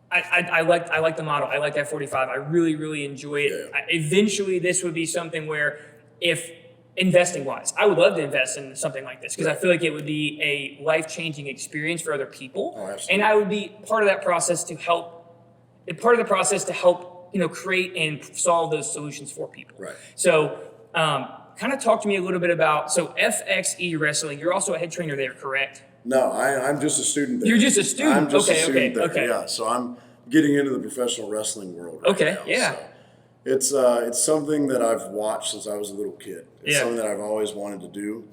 Speaker 1: I like the model. I like that 45. I really, really enjoy it.
Speaker 2: Yeah.
Speaker 1: Eventually, this would be something where if investing wise, I would love to invest in something like this because I feel like it would be a life-changing experience for other people.
Speaker 2: Oh, absolutely.
Speaker 1: And I would be part of that process to help, create and solve those solutions for people.
Speaker 2: Right.
Speaker 1: So kind of talk to me a little bit about, so FXE Wrestling, you're also a head trainer there, correct?
Speaker 2: No, I'm just a student there.
Speaker 1: You're just a student?
Speaker 2: I'm just a student there.
Speaker 1: Okay.
Speaker 2: Yeah, so I'm getting into the professional wrestling world right now.
Speaker 1: Yeah.
Speaker 2: So it's something that I've watched since I was a little kid. It's
Speaker 1: Yeah.
Speaker 2: something that I've always wanted to do.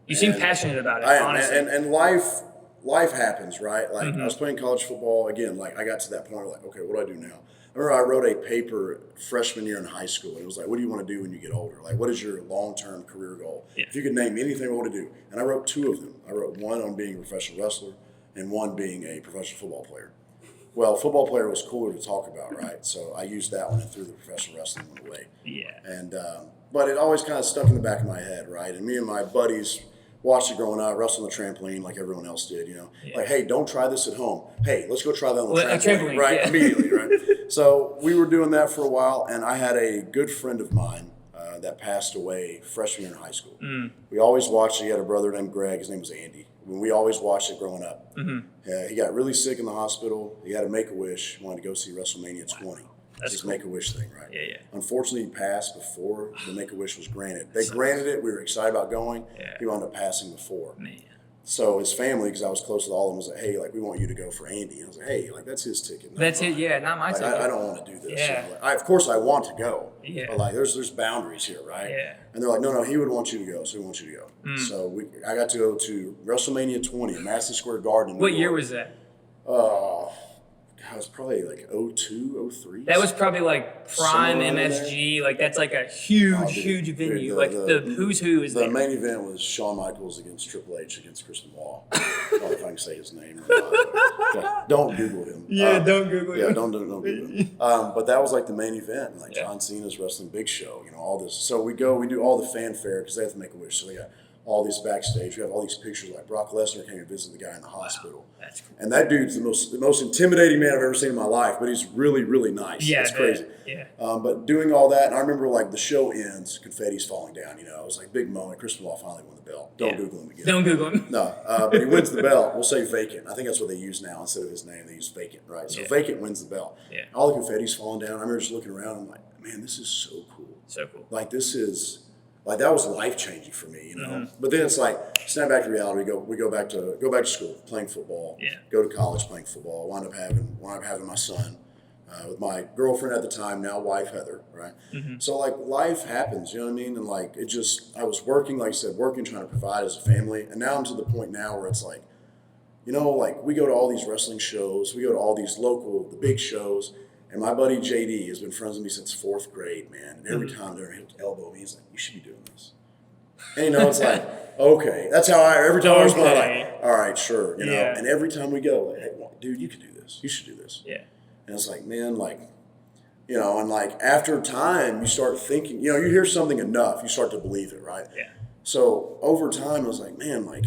Speaker 1: You seem passionate about it,
Speaker 2: I am,
Speaker 1: honestly.
Speaker 2: and life happens, right? Like I was playing college football again. Like I got to that point, like, okay, what do I do now? I remember I wrote a paper freshman year in high school. And it was like, what do you want to do when you get older? Like, what is your long-term career goal?
Speaker 1: Yeah.
Speaker 2: If you could name anything, what would it do? And I wrote 2 of them. I wrote one on being a professional wrestler and one being a professional football player. Well, football player was cooler to talk about, right? So I used that one and threw the professional wrestling one away.
Speaker 1: Yeah.
Speaker 2: And but it always kind of stuck in the back of my head, right? And me and my buddies watched it growing up, wrestled on the trampoline like everyone else did, Like, hey, don't try this at home. Hey, let's go try that on the trampoline, right?
Speaker 1: Yeah.
Speaker 2: Immediately, right? So we were doing that for a while, and I had a good friend of mine that passed away freshman year in high school. We always watched it. He had a brother named Greg. His name was Andy. We always watched it growing up. He got really sick in the hospital. He had a Make-A-Wish. He wanted to go see WrestleMania 20. That's his Make-A-Wish thing, right?
Speaker 1: Yeah.
Speaker 2: Unfortunately, he passed before the Make-A-Wish was granted. They granted it. We were excited about going.
Speaker 1: Yeah.
Speaker 2: He wound up passing before.
Speaker 1: Man.
Speaker 2: So his family, because I was close with all of them, was like, hey, like, we want you to go for Andy. And I was like, hey, like, that's his ticket.
Speaker 1: That's it, yeah, not my ticket.
Speaker 2: I don't want to do this.
Speaker 1: Yeah.
Speaker 2: Like, of course I want to go.
Speaker 1: Yeah.
Speaker 2: But, like, there's boundaries here, right?
Speaker 1: Yeah.
Speaker 2: And they're like, no, he would want you to go, so he wants you to go. So I got to go to WrestleMania 20 at Madison Square Garden in New
Speaker 1: What year
Speaker 2: York.
Speaker 1: was that?
Speaker 2: It was probably like 02, 03.
Speaker 1: That was probably like prime
Speaker 2: Somewhere around
Speaker 1: MSG. Like that's like a huge venue. Like the who's who is
Speaker 2: the
Speaker 1: there.
Speaker 2: main event was Shawn Michaels against Triple H against Chris Benoit. I don't know if I can say his name or not. Yeah, don't Google him.
Speaker 1: Don't Google him.
Speaker 2: Yeah, don't Google him. But that was like the main event. And like John Cena's wrestling Big Show, all this. So we do all the fanfare because they have to make a wish. So they got all this backstage. We have all these pictures like Brock Lesnar came and visited the guy in the hospital.
Speaker 1: That's cool.
Speaker 2: And that dude's the most intimidating man I've ever seen in my life, but he's really, really nice.
Speaker 1: Yeah,
Speaker 2: it's crazy.
Speaker 1: Yeah.
Speaker 2: But doing all that, and I remember like the show ends, confetti's falling down. It was like big moment. Chris Benoit finally won the belt. Don't Google him again.
Speaker 1: Don't Google him.
Speaker 2: No, but he wins the belt. We'll say vacant. I think that's what they use now instead of his name. They use vacant, right? So vacant wins the belt.
Speaker 1: Yeah.
Speaker 2: All the confetti's falling down. I remember just looking around. I'm like, man, this is so cool.
Speaker 1: So cool.
Speaker 2: Like this is. Like that was life changing for me, But then it's like snap back to reality. We go back to school, playing football.
Speaker 1: Yeah.
Speaker 2: Go to college playing football. Wind up having my son with my girlfriend at the time, now wife Heather, right? So like life happens, you know what I mean? And like I was working, like I said, trying to provide as a family, and now I'm to the point now where it's like, like we go to all these wrestling shows, we go to all these the big shows. And my buddy JD has been friends with me since 4th grade, man. And every time they're elbow me, he's like, "You should be doing this." And it's like, okay, that's how every time I respond, like, all right, sure, And every time we go, like, hey, dude, you can do this. You should do this.
Speaker 1: Yeah.
Speaker 2: And it's like, man, like, and like after time, you start thinking, you hear something enough, you start to believe it, right?
Speaker 1: Yeah.
Speaker 2: So over time, I was like, man, like,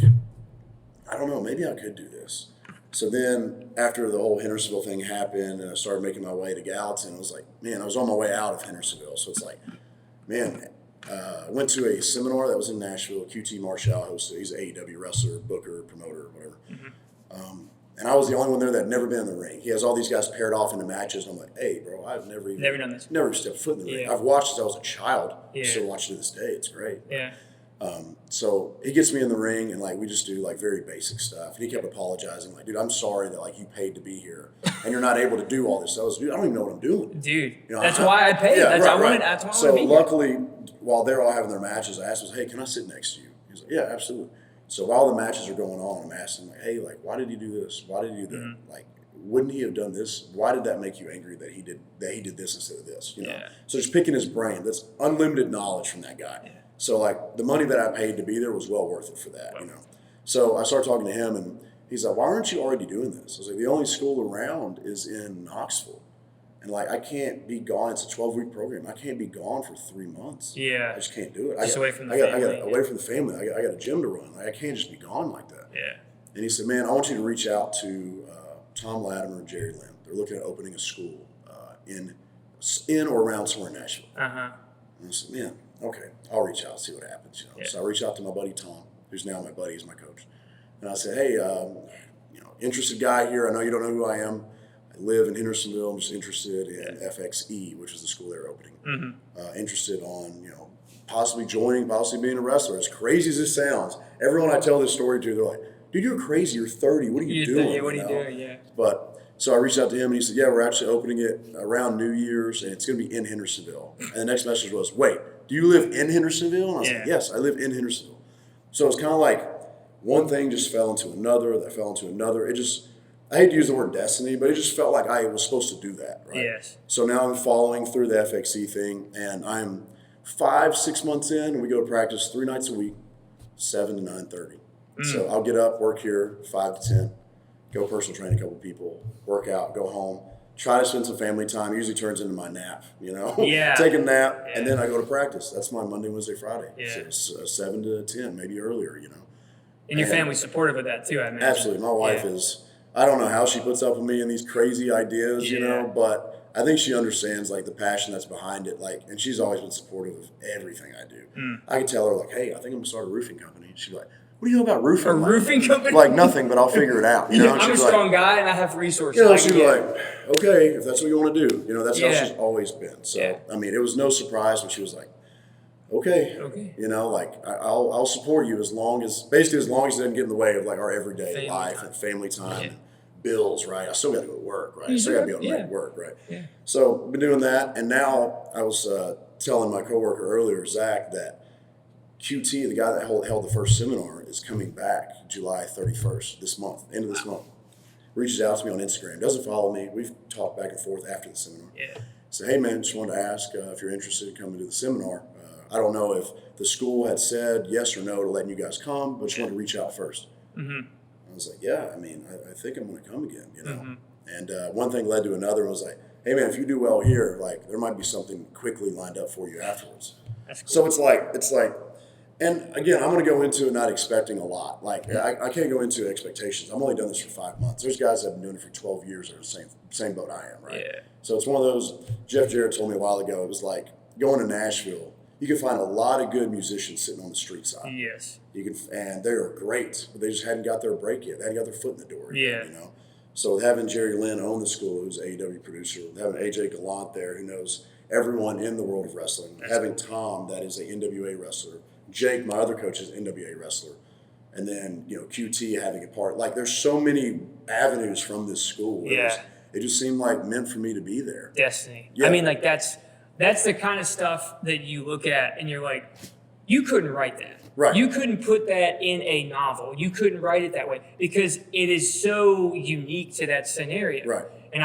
Speaker 2: I don't know, maybe I could do this. So then after the whole Hendersonville thing happened and I started making my way to Gallatin, I was like, man, I was on my way out of Hendersonville. So it's like, man, I went to a seminar that was in Nashville. QT Marshall hosted. He's an AEW wrestler, booker, promoter, whatever. And I was the only one there that had never been in the ring. He has all these guys paired off into matches. And I'm like, hey, bro, I've never
Speaker 1: done this.
Speaker 2: Never stepped foot in the ring. I've watched since I was a child. I still watch it to this day. It's great.
Speaker 1: Yeah.
Speaker 2: So he gets me in the ring and like we just do like very basic stuff. And he kept apologizing, like, dude, I'm sorry that like you paid to be here and you're not able to do all this. So I was, dude, I don't even know what I'm doing.
Speaker 1: Dude, that's why I paid. That's why I wanted to
Speaker 2: So
Speaker 1: be
Speaker 2: luckily, while they're all having their matches, I asked him, hey, can I sit next to you? He's like, yeah, absolutely. So while the matches are going on, I'm asking like, hey, like, why did he do this? Why did he do that? Like, wouldn't he have done this? Why did that make you angry that he did this instead of this?
Speaker 1: Yeah.
Speaker 2: So just picking his brain. That's unlimited knowledge from that guy. Yeah. So like the money that I paid to be there was well worth it for that, So I started talking to him and he's like, why aren't you already doing this? I was like, the only school around is in Knoxville. And like, I can't be gone. It's a 12-week program. I can't be gone for 3 months.
Speaker 1: Yeah.
Speaker 2: I just can't do it.
Speaker 1: Just away from the family.
Speaker 2: Away from the family. I got a gym to run. Like, I can't just be gone like that.
Speaker 1: Yeah.
Speaker 2: And he said, man, I want you to reach out to Tom Latimer and Jerry Lynn. They're looking at opening a school in or around somewhere in Nashville. And I said, man, okay, I'll reach out, see what happens. So I reached out to my buddy Tom, who's now my buddy, he's my coach. And I said, hey, interested guy here. I know you don't know who I am. I live in Hendersonville. I'm just interested in FXE, which is the school they're opening. Interested on, possibly joining, possibly being a wrestler. As crazy as this sounds, everyone I tell this story to, they're like, dude, you're crazy. You're 30. What are you doing?
Speaker 1: Yeah, what are you doing? Yeah.
Speaker 2: But so I reached out to him and he said, yeah, we're actually opening it around New Year's and it's going to be in Hendersonville. And the next message was, wait, do you live in Hendersonville? And I was like, yes, I live in Hendersonville. So it's kind of like one thing just fell into another, that fell into another. I hate to use the word destiny, but it just felt like I was supposed to do that, right?
Speaker 1: Yes.
Speaker 2: So now I'm following through the FXE thing and I'm 5-6 months in and we go to practice 3 nights a week, 7 to 9:30. So I'll get up, work here 5 to 10, go personal train a couple people, work out, go home, try to spend some family time. It usually turns into my nap,
Speaker 1: Yeah.
Speaker 2: Take a nap, and then I go to practice. That's my Monday, Wednesday, Friday.
Speaker 1: Yeah.
Speaker 2: So it's 7 to 10, maybe earlier,
Speaker 1: And your family's supportive of that too, I imagine.
Speaker 2: Absolutely. My wife is, I don't know how she puts up with me and these crazy ideas, but I think she understands like the passion that's behind it. Like, and she's always been supportive of everything I do. I can tell her like, hey, I think I'm gonna start a roofing company. She's like, what do you know about roofing?
Speaker 1: A roofing company?
Speaker 2: Like nothing, but I'll figure it out.
Speaker 1: I'm a strong guy and I have resources.
Speaker 2: She's like, okay, if that's what you want to do, that's how she's always been. So, I mean, it was no surprise when she was like, okay. Like I'll support you as long as it doesn't get in the way of like our everyday life and family time and bills, right? I still got to go to work, right? I still got to be able to make work, right? Yeah. So I've been doing that, and now I was telling my coworker earlier, Zach, that QT, the guy that held the first seminar, is coming back July 31st this month, end of this month. Reaches out to me on Instagram, doesn't follow me. We've talked back and forth after the seminar. Yeah. So, hey man, just wanted to ask if you're interested in coming to the seminar. I don't know if the school had said yes or no to letting you guys come, but just wanted to reach out first. Mm-hmm. I was like, yeah, I mean, I think I'm going to come again, Mm-hmm. And one thing led to another, and was like, hey man, if you do well here, like there might be something quickly lined up for you afterwards. That's cool. So it's like, and again, I'm going to go into it not expecting a lot. Like I can't go into expectations. I've only done this for 5 months. There's guys that have been doing it for 12 years that are the same boat I am, right? Yeah. So it's one of those. Jeff Jarrett told me a while ago. It was like going to Nashville. You can find a lot of good musicians sitting on the street side.
Speaker 1: Yes.
Speaker 2: And they're great, but they just hadn't got their break yet. They hadn't got their foot in the door yet, So having Jerry Lynn own the school, who's an AEW producer, having AJ Gallant there, who knows everyone in the world of wrestling, having Tom, that is a NWA wrestler, Jake, my other coach, is an NWA wrestler, and then QT having a part. Like there's so many avenues from this school. It just seemed like meant for me to be there.
Speaker 1: Destiny. Yeah. I mean, like that's the kind of stuff that you look at and you're like, you couldn't write that. Right. You couldn't put that in a novel. You couldn't write it that way because it is so unique to that scenario. Right. And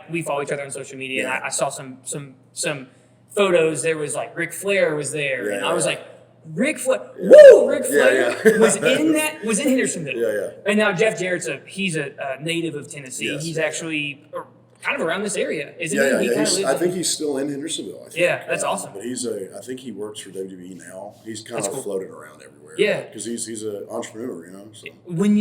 Speaker 1: we follow each other on social media, and I saw some photos. There was like Ric Flair was there, and I was like, Ric Flair, Ric Flair was in Hendersonville. Yeah. And now Jeff Jarrett's he's a native of Tennessee. Yes. He's actually kind of around this area, isn't he?
Speaker 2: I think he's still in Hendersonville.
Speaker 1: That's awesome.
Speaker 2: But I think he works for WWE now. He's kind of floated around everywhere.
Speaker 1: Yeah,
Speaker 2: because he's an entrepreneur, So.
Speaker 1: When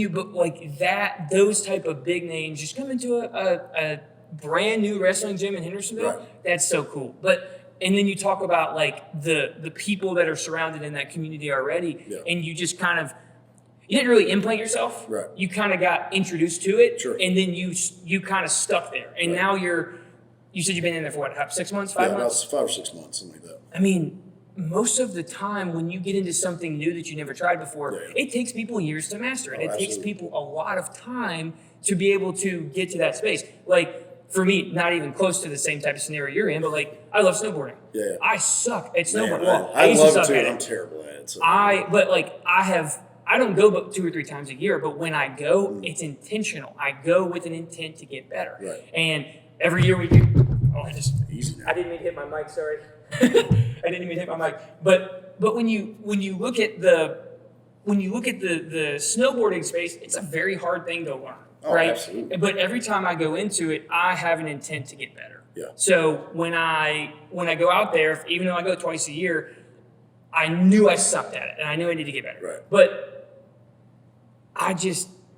Speaker 1: those type of big names just come into a brand new wrestling gym in Hendersonville, that's so cool. And then you talk about like the people that are surrounded in that community already, and you just kind of. You didn't really implant yourself. Right. You kind of got introduced to it, and then you kind of stuck there. And now you said you've been in there for what, 6 months, 5 months?
Speaker 2: About 5 or 6 months, something like that.
Speaker 1: I mean, most of the time when you get into something new that you never tried before, it takes people years to master it. It takes people a lot of time to be able to get to that space. Like, for me, not even close to the same type of scenario you're in, but like, I love snowboarding. Yeah. I suck at snowboarding. Well,
Speaker 2: I love it too, and I'm terrible at it. So.
Speaker 1: I don't go but 2 or 3 times a year, but when I go, it's intentional. I go with an intent to get better. Right. And every year we do.
Speaker 2: Easy now.
Speaker 1: I didn't mean to hit my mic. Sorry. I didn't even hit my mic. But when you look at the snowboarding space, it's a very hard thing to learn.
Speaker 2: Oh,
Speaker 1: right.
Speaker 2: Absolutely.
Speaker 1: But every time I go into it, I have an intent to get better.
Speaker 2: Yeah.
Speaker 1: So when I go out there, even though I go twice a year, I knew I sucked at it, and I knew I needed to get better.
Speaker 2: Right.
Speaker 1: But I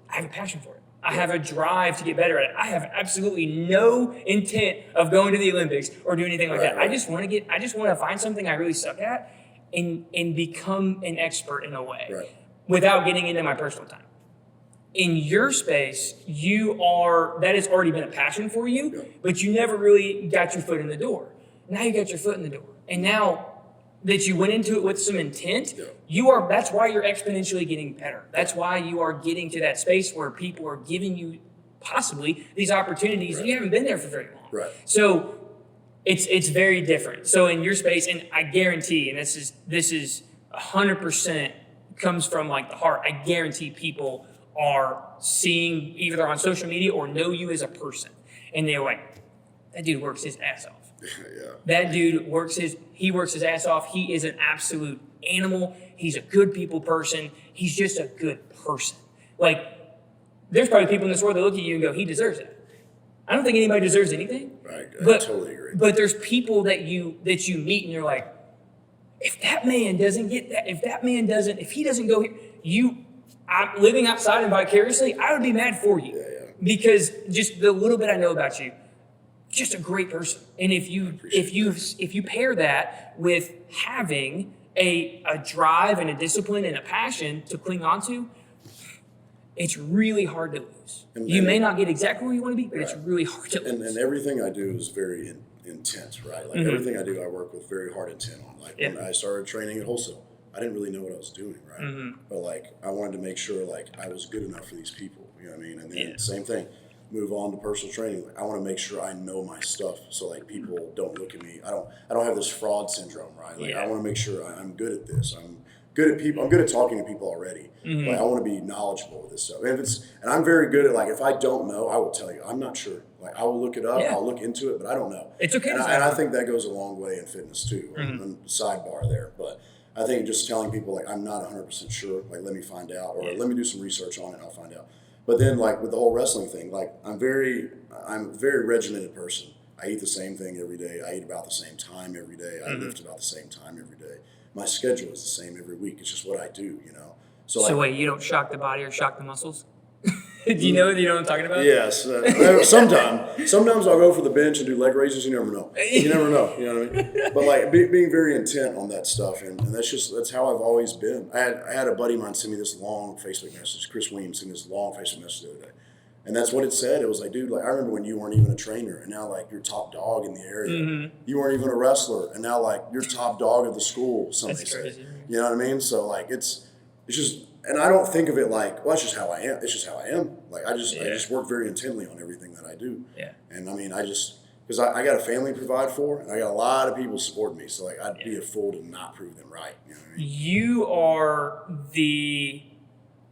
Speaker 1: have a passion for it. I have a drive to get better at it. I have absolutely no intent of going to the Olympics or doing anything like that. Right. I just want to find something I really suck at and become an expert in a way without getting into my personal time. In your space, that has already been a passion for you, but you never really got your foot in the door. Now you got your foot in the door. And now that you went into it with some intent, that's why you're exponentially getting better. That's why you are getting to that space where people are giving you possibly these opportunities and you haven't been there for very long.
Speaker 2: Right.
Speaker 1: So it's very different. So in your space, and I guarantee, and this is 100% comes from like the heart, I guarantee people are seeing either on social media or know you as a person. And they're like, that dude works his ass off. That dude works his ass off. He is an absolute animal. He's a good people person. He's just a good person. Like, there's probably people in this world that look at you and go, he deserves it. I don't think anybody deserves anything.
Speaker 2: Right. I
Speaker 1: But,
Speaker 2: totally agree.
Speaker 1: But there's people that you meet and you're like, if that man doesn't get that, if he doesn't go here, I'm living outside and vicariously, I would be mad for you.
Speaker 2: Yeah.
Speaker 1: Because just the little bit I know about you, just a great person. And if you pair that with having a drive and a discipline and a passion to cling on to, it's really hard to lose. You may not get exactly where you want to be, but it's really hard to lose.
Speaker 2: And everything I do is very intense, right? Like everything I do, I work with very hard intent on. Like when I started training at wholesale, I didn't really know what I was doing, right? But like I wanted to make sure like I was good enough for these people, you know what I mean? And then same thing, move on to personal training. Like, I want to make sure I know my stuff, so like people don't look at me. I don't have this fraud syndrome, right? Like I want to make sure I'm good at this. I'm good at people. I'm good at talking to people already. Like I want to be knowledgeable with this stuff. And I'm very good at like if I don't know, I will tell you. I'm not sure. Like I will look it up. I'll look into it, but I don't know.
Speaker 1: It's okay.
Speaker 2: And I think that goes a long way in fitness too. Sidebar there, but I think just telling people like I'm not 100% sure. Like let me find out, or let me do some research on it, and I'll find out. But then like with the whole wrestling thing, like I'm a very regimented person. I eat the same thing every day. I eat about the same time every day. I lift about the same time every day. My schedule is the same every week. It's just what I do, you know.
Speaker 1: So wait, you don't shock the body or shock the muscles? Do you know what I'm talking about?
Speaker 2: Yes. Sometimes I'll go for the bench and do leg raises. You never know. You never know. You know what I mean? But like being very intent on that stuff, and that's how I've always been. I had a buddy of mine send me this long Facebook message. Chris Williams sent me this long Facebook message the other day. And that's what it said. It was like, dude, like I remember when you weren't even a trainer, and now like you're top dog in the area. You weren't even a wrestler, and now like you're top dog of the school. Somebody said, you know what I mean? So like it's just, and I don't think of it like, well, that's just how I am. It's just how I am. Like I just work very intently on everything that I do. Yeah. And I mean, because I got a family to provide for, and I got a lot of people supporting me. So like I'd be a fool to not prove them right. You know what I mean?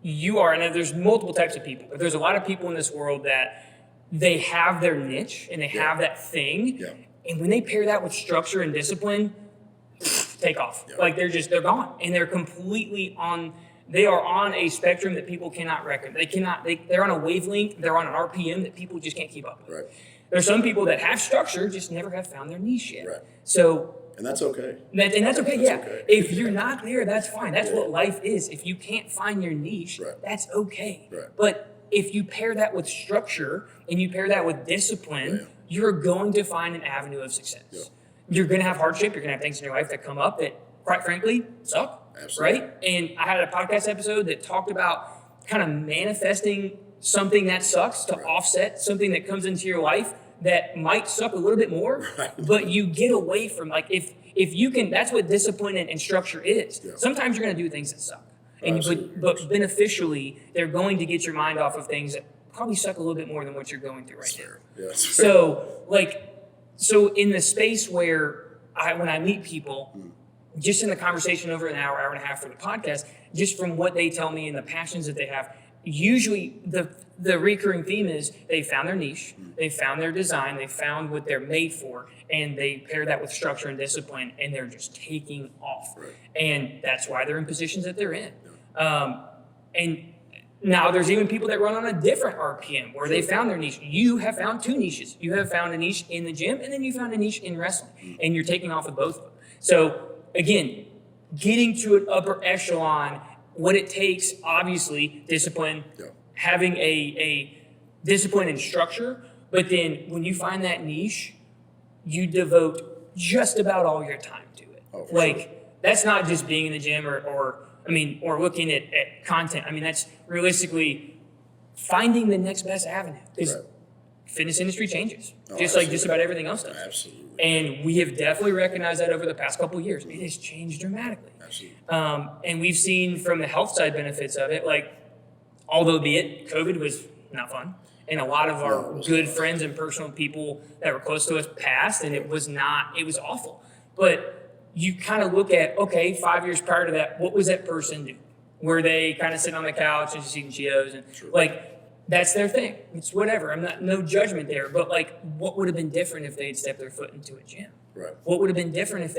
Speaker 2: You are, and there's multiple types of people, but there's a lot of people in this world that they have their niche and they have that thing. Yeah. And when they pair that with structure and discipline, take off. Yeah. Like they're gone. And they're completely they are on a spectrum that people cannot reckon. They're on a wavelength, they're on an RPM that people just can't keep up with. Right. There's some people that have structure, just never have found their niche yet. Right. And that's okay. That's okay, Okay. If you're not there, that's fine. That's what life is. If you can't find your niche, that's okay. Right. But if you pair that with structure and you pair that with discipline, you're going to find an avenue of success. Yeah. You're going to have hardship. You're going to have things in your life that come up that, quite frankly, suck. Absolutely. Right? And I had a podcast episode that talked about kind of manifesting something that sucks to offset something that comes into your life that might suck a little bit more, but you get away from, like, if you can, that's what discipline and structure is. Yeah. Sometimes you're going to do things that suck. But beneficially, they're going to get your mind off of things that probably suck a little bit more than what you're going through right now. Yeah, so in the space where when I meet people, just in the conversation over an hour and a half for the podcast, just from what they tell me and the passions that they have, usually the recurring theme is they found their niche, they found their design, they found what they're made for, and they pair that with structure and discipline, and they're just taking off. Right. And that's why they're in positions that they're in. And now there's even people that run on a different RPM where they found their niche. You have found two niches. You have found a niche in the gym, and then you found a niche in wrestling, and you're taking off with both of them. So again, getting to an upper echelon, what it takes, obviously, discipline, having a discipline and structure, but then when you find that niche, you devote just about all your time to it. That's not just being in the gym or looking at content. I mean, that's realistically finding the next best avenue. Because fitness industry changes, like just about everything else does. Absolutely. And we have definitely recognized that over the past couple of years. It has changed dramatically. Absolutely. And we've seen from the health side benefits of it, like, although be it, COVID was not fun. And a lot of our good friends and personal people that were close to us passed, and it was awful. But you kind of look at, 5 years prior to that, what was that person do? Were they kind of sitting on the couch and just eating Cheetos? And that's their thing. It's whatever. No judgment there. But what would have been different if they had stepped their foot into a gym? Right. What would have been different if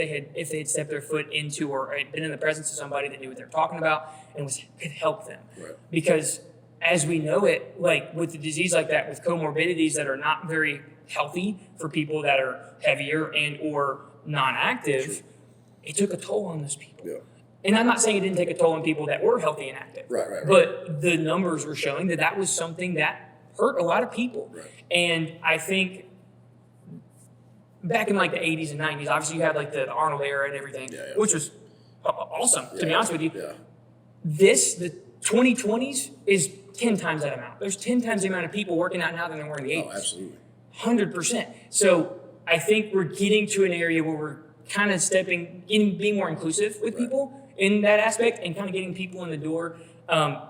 Speaker 2: they had stepped their foot into or been in the presence of somebody that knew what they were talking about and could help them? Right. Because
Speaker 1: as we know it, like with the disease like that, with comorbidities that are not very healthy for people that are heavier and or non-active, it took a toll on those people.
Speaker 2: Yeah.
Speaker 1: And I'm not saying it didn't take a toll on people that were healthy and active.
Speaker 2: Right.
Speaker 1: But the numbers were showing that was something that hurt a lot of people.
Speaker 2: Right.
Speaker 1: And I think back in like the 80s and 90s, obviously you had like the Arnold era and everything, which was awesome, to be honest with you.
Speaker 2: Yeah.
Speaker 1: The 2020s is 10 times that amount. There's 10 times the amount of people working out now than there were in the 80s.
Speaker 2: Oh, absolutely.
Speaker 1: 100%. So I think we're getting to an area where we're kind of being more inclusive with people in that aspect and kind of getting people in the door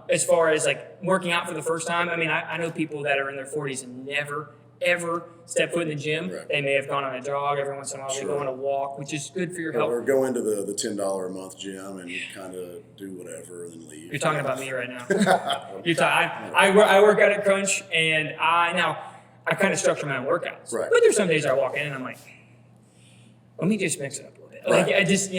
Speaker 1: as far as like working out for the first time. I mean, I know people that are in their 40s and never, ever step foot in the gym.
Speaker 2: Right.
Speaker 1: They may have gone on a jog every once in a while. They go on a walk, which is good for your health.
Speaker 2: Or go into the $10 a month gym and kind of do whatever and then leave.
Speaker 1: You're talking about me right now. I work out at Crunch, and I kind of structure my own workouts.
Speaker 2: Right.
Speaker 1: But there's some days I walk in and I'm like, let me just mix it up a little bit.
Speaker 2: Right.
Speaker 1: Like I just,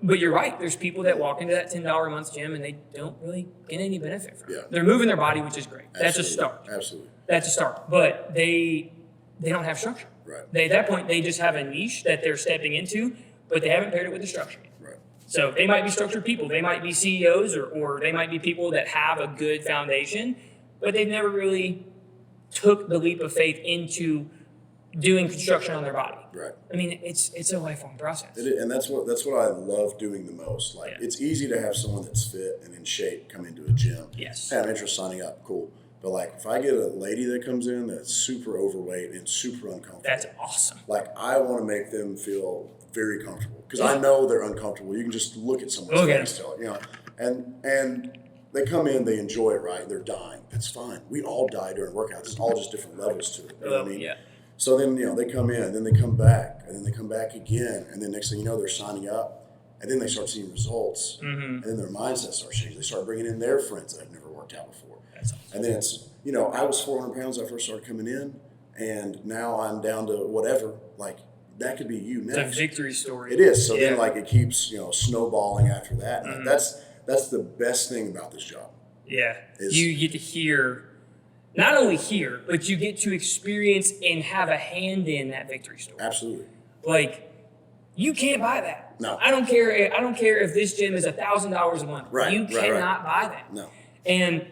Speaker 1: but you're right. There's people that walk into that $10 a month gym and they don't really get any benefit from it.
Speaker 2: Yeah.
Speaker 1: They're moving their body, which is great.
Speaker 2: Absolutely.
Speaker 1: That's a start.
Speaker 2: Absolutely.
Speaker 1: That's a start. But they don't have structure.
Speaker 2: Right.
Speaker 1: At that point, they just have a niche that they're stepping into, but they haven't paired it with the structure yet.
Speaker 2: Right.
Speaker 1: So they might be structured people. They might be CEOs or they might be people that have a good foundation, but they've never really took the leap of faith into doing construction on their body.
Speaker 2: Right.
Speaker 1: I mean, it's a lifelong process.
Speaker 2: It is, and that's what I love doing the most. Like,
Speaker 1: Yeah.
Speaker 2: it's easy to have someone that's fit and in shape come into a gym.
Speaker 1: Yes.
Speaker 2: Hey, I'm interested in signing up. Cool. But like, if I get a lady that comes in that's super overweight and super uncomfortable,
Speaker 1: That's awesome.
Speaker 2: like, I want to make them feel very comfortable because I know they're uncomfortable. You can just look at someone's
Speaker 1: Look at
Speaker 2: face, tell it, and they come in, they enjoy it, right? They're dying. That's fine. We all die during workouts. It's all just different levels to it. You know what I mean?
Speaker 1: Yeah.
Speaker 2: So then, they come in, and then they come back, and then they come back again, and then next thing you know, they're signing up, and then they start seeing results, and then their mindset starts changing. They start bringing in their friends that have never worked out before.
Speaker 1: That's awesome.
Speaker 2: And then it's, I was 400 pounds when I first started coming in, and now I'm down to whatever. Like, that could be you next.
Speaker 1: It's a victory story.
Speaker 2: It is. So
Speaker 1: Yeah.
Speaker 2: then, like, it keeps, snowballing after that. And that's the best thing about this job.
Speaker 1: Yeah. You get to hear, not only hear, but you get to experience and have a hand in that victory story.
Speaker 2: Absolutely.
Speaker 1: Like, you can't buy that.
Speaker 2: No.
Speaker 1: I don't care if this gym is $1,000 a month.
Speaker 2: Right,
Speaker 1: You
Speaker 2: right,
Speaker 1: cannot buy that.
Speaker 2: No.
Speaker 1: And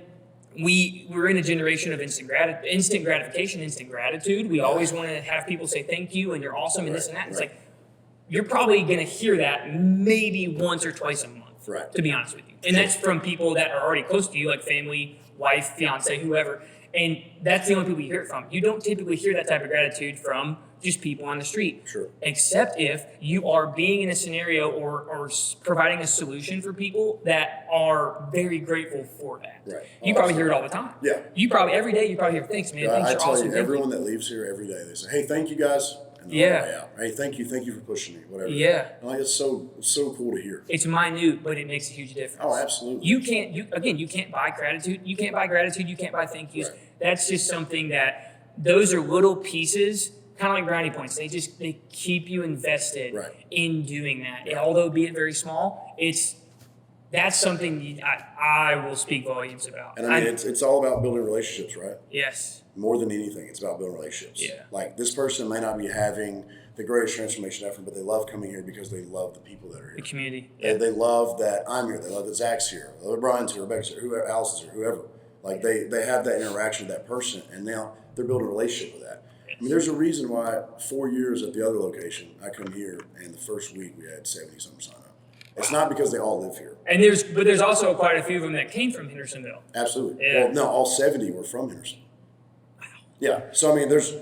Speaker 1: we're in a generation of instant gratification, instant gratitude. We always want to have people say thank you and you're awesome and this and that. It's like, you're probably going to hear that maybe once or twice a month,
Speaker 2: Right.
Speaker 1: to be honest with you. And that's from people that are already close to you, like family, wife, fiance, whoever. And that's the only people you hear it from. You don't typically hear that type of gratitude from just people on the street.
Speaker 2: Sure.
Speaker 1: Except if you are being in a scenario or providing a solution for people that are very grateful for that.
Speaker 2: Right.
Speaker 1: You probably hear it all the time.
Speaker 2: Yeah.
Speaker 1: You probably, every day, you probably hear, thanks, man. Thanks,
Speaker 2: I
Speaker 1: you're
Speaker 2: tell
Speaker 1: awesome.
Speaker 2: you,
Speaker 1: Thank
Speaker 2: everyone that leaves here every day, they say, "Hey, thank you guys," and they're on the way out. Hey, thank you for pushing me, whatever.
Speaker 1: Yeah.
Speaker 2: And like, it's so cool to hear.
Speaker 1: It's minute, but it makes a huge difference.
Speaker 2: Oh, absolutely.
Speaker 1: You can't buy gratitude. You can't buy gratitude. You can't buy thank yous.
Speaker 2: Right.
Speaker 1: That's just something those are little pieces, kind of like brownie points. They keep you invested in doing that.
Speaker 2: Right.
Speaker 1: Although be it very small, that's something I will speak volumes about.
Speaker 2: And I mean, it's all about building relationships, right?
Speaker 1: Yes.
Speaker 2: More than anything, it's about building relationships.
Speaker 1: Yeah.
Speaker 2: Like, this person may not be having the greatest transformation effort, but they love coming here because they love the people that are here.
Speaker 1: The community.
Speaker 2: They love that I'm here. They love that Zach's here. They love Brian's here, Rebecca's here, whoever, Alice's here, whoever. Like, they have that interaction with that person, and now they're building a relationship with that. I mean, there's a reason why 4 years at the other location, I come here, and the first week we had 70-something sign up. It's not because they all live here.
Speaker 1: And there's also quite a few of them that came from Hendersonville.
Speaker 2: Absolutely.
Speaker 1: Yeah.
Speaker 2: Well, no, all 70 were from Henderson. Wow. Yeah. So, I mean, there's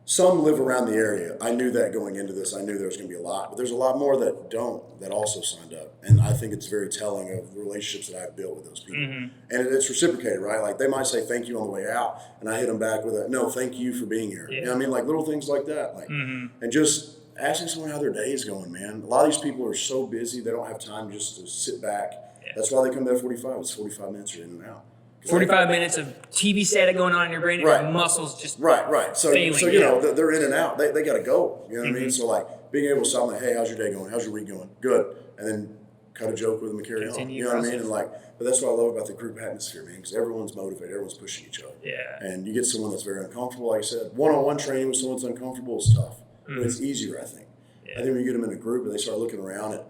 Speaker 2: some live around the area. I knew that going into this. I knew there was going to be a lot. But there's a lot more that don't, that also signed up. And I think it's very telling of the relationships that I've built with those people. Mm-hmm. And it's reciprocated, right? Like, they might say thank you on the way out, and I hit them back with a, no, thank you for being here.
Speaker 1: Yeah.
Speaker 2: You know what I mean? Like, little things like that. Like, and just asking someone how their day is going, man. A lot of these people are so busy, they don't have time just to sit back. Yeah. That's why they come to F45. It's 45 minutes you're in and out.
Speaker 1: 45 minutes of TV static going on in your brain, and your muscles just
Speaker 2: right. So
Speaker 1: failing.
Speaker 2: So, you know, they're in and out. They got to go. You know what I mean? So, like, being able to stop, like, hey, how's your day going? How's your week going? Good. And then cut a joke with them and carry on.
Speaker 1: Continue
Speaker 2: You know what I mean?
Speaker 1: process.
Speaker 2: And like, but that's what I love about the group atmosphere, man, because everyone's motivated, everyone's pushing each other.
Speaker 1: Yeah.
Speaker 2: And you get someone that's very uncomfortable, like I said, one-on-one training with someone that's uncomfortable is tough, but it's easier, I think.
Speaker 1: Yeah.
Speaker 2: I think when you get them in a group and they start looking around at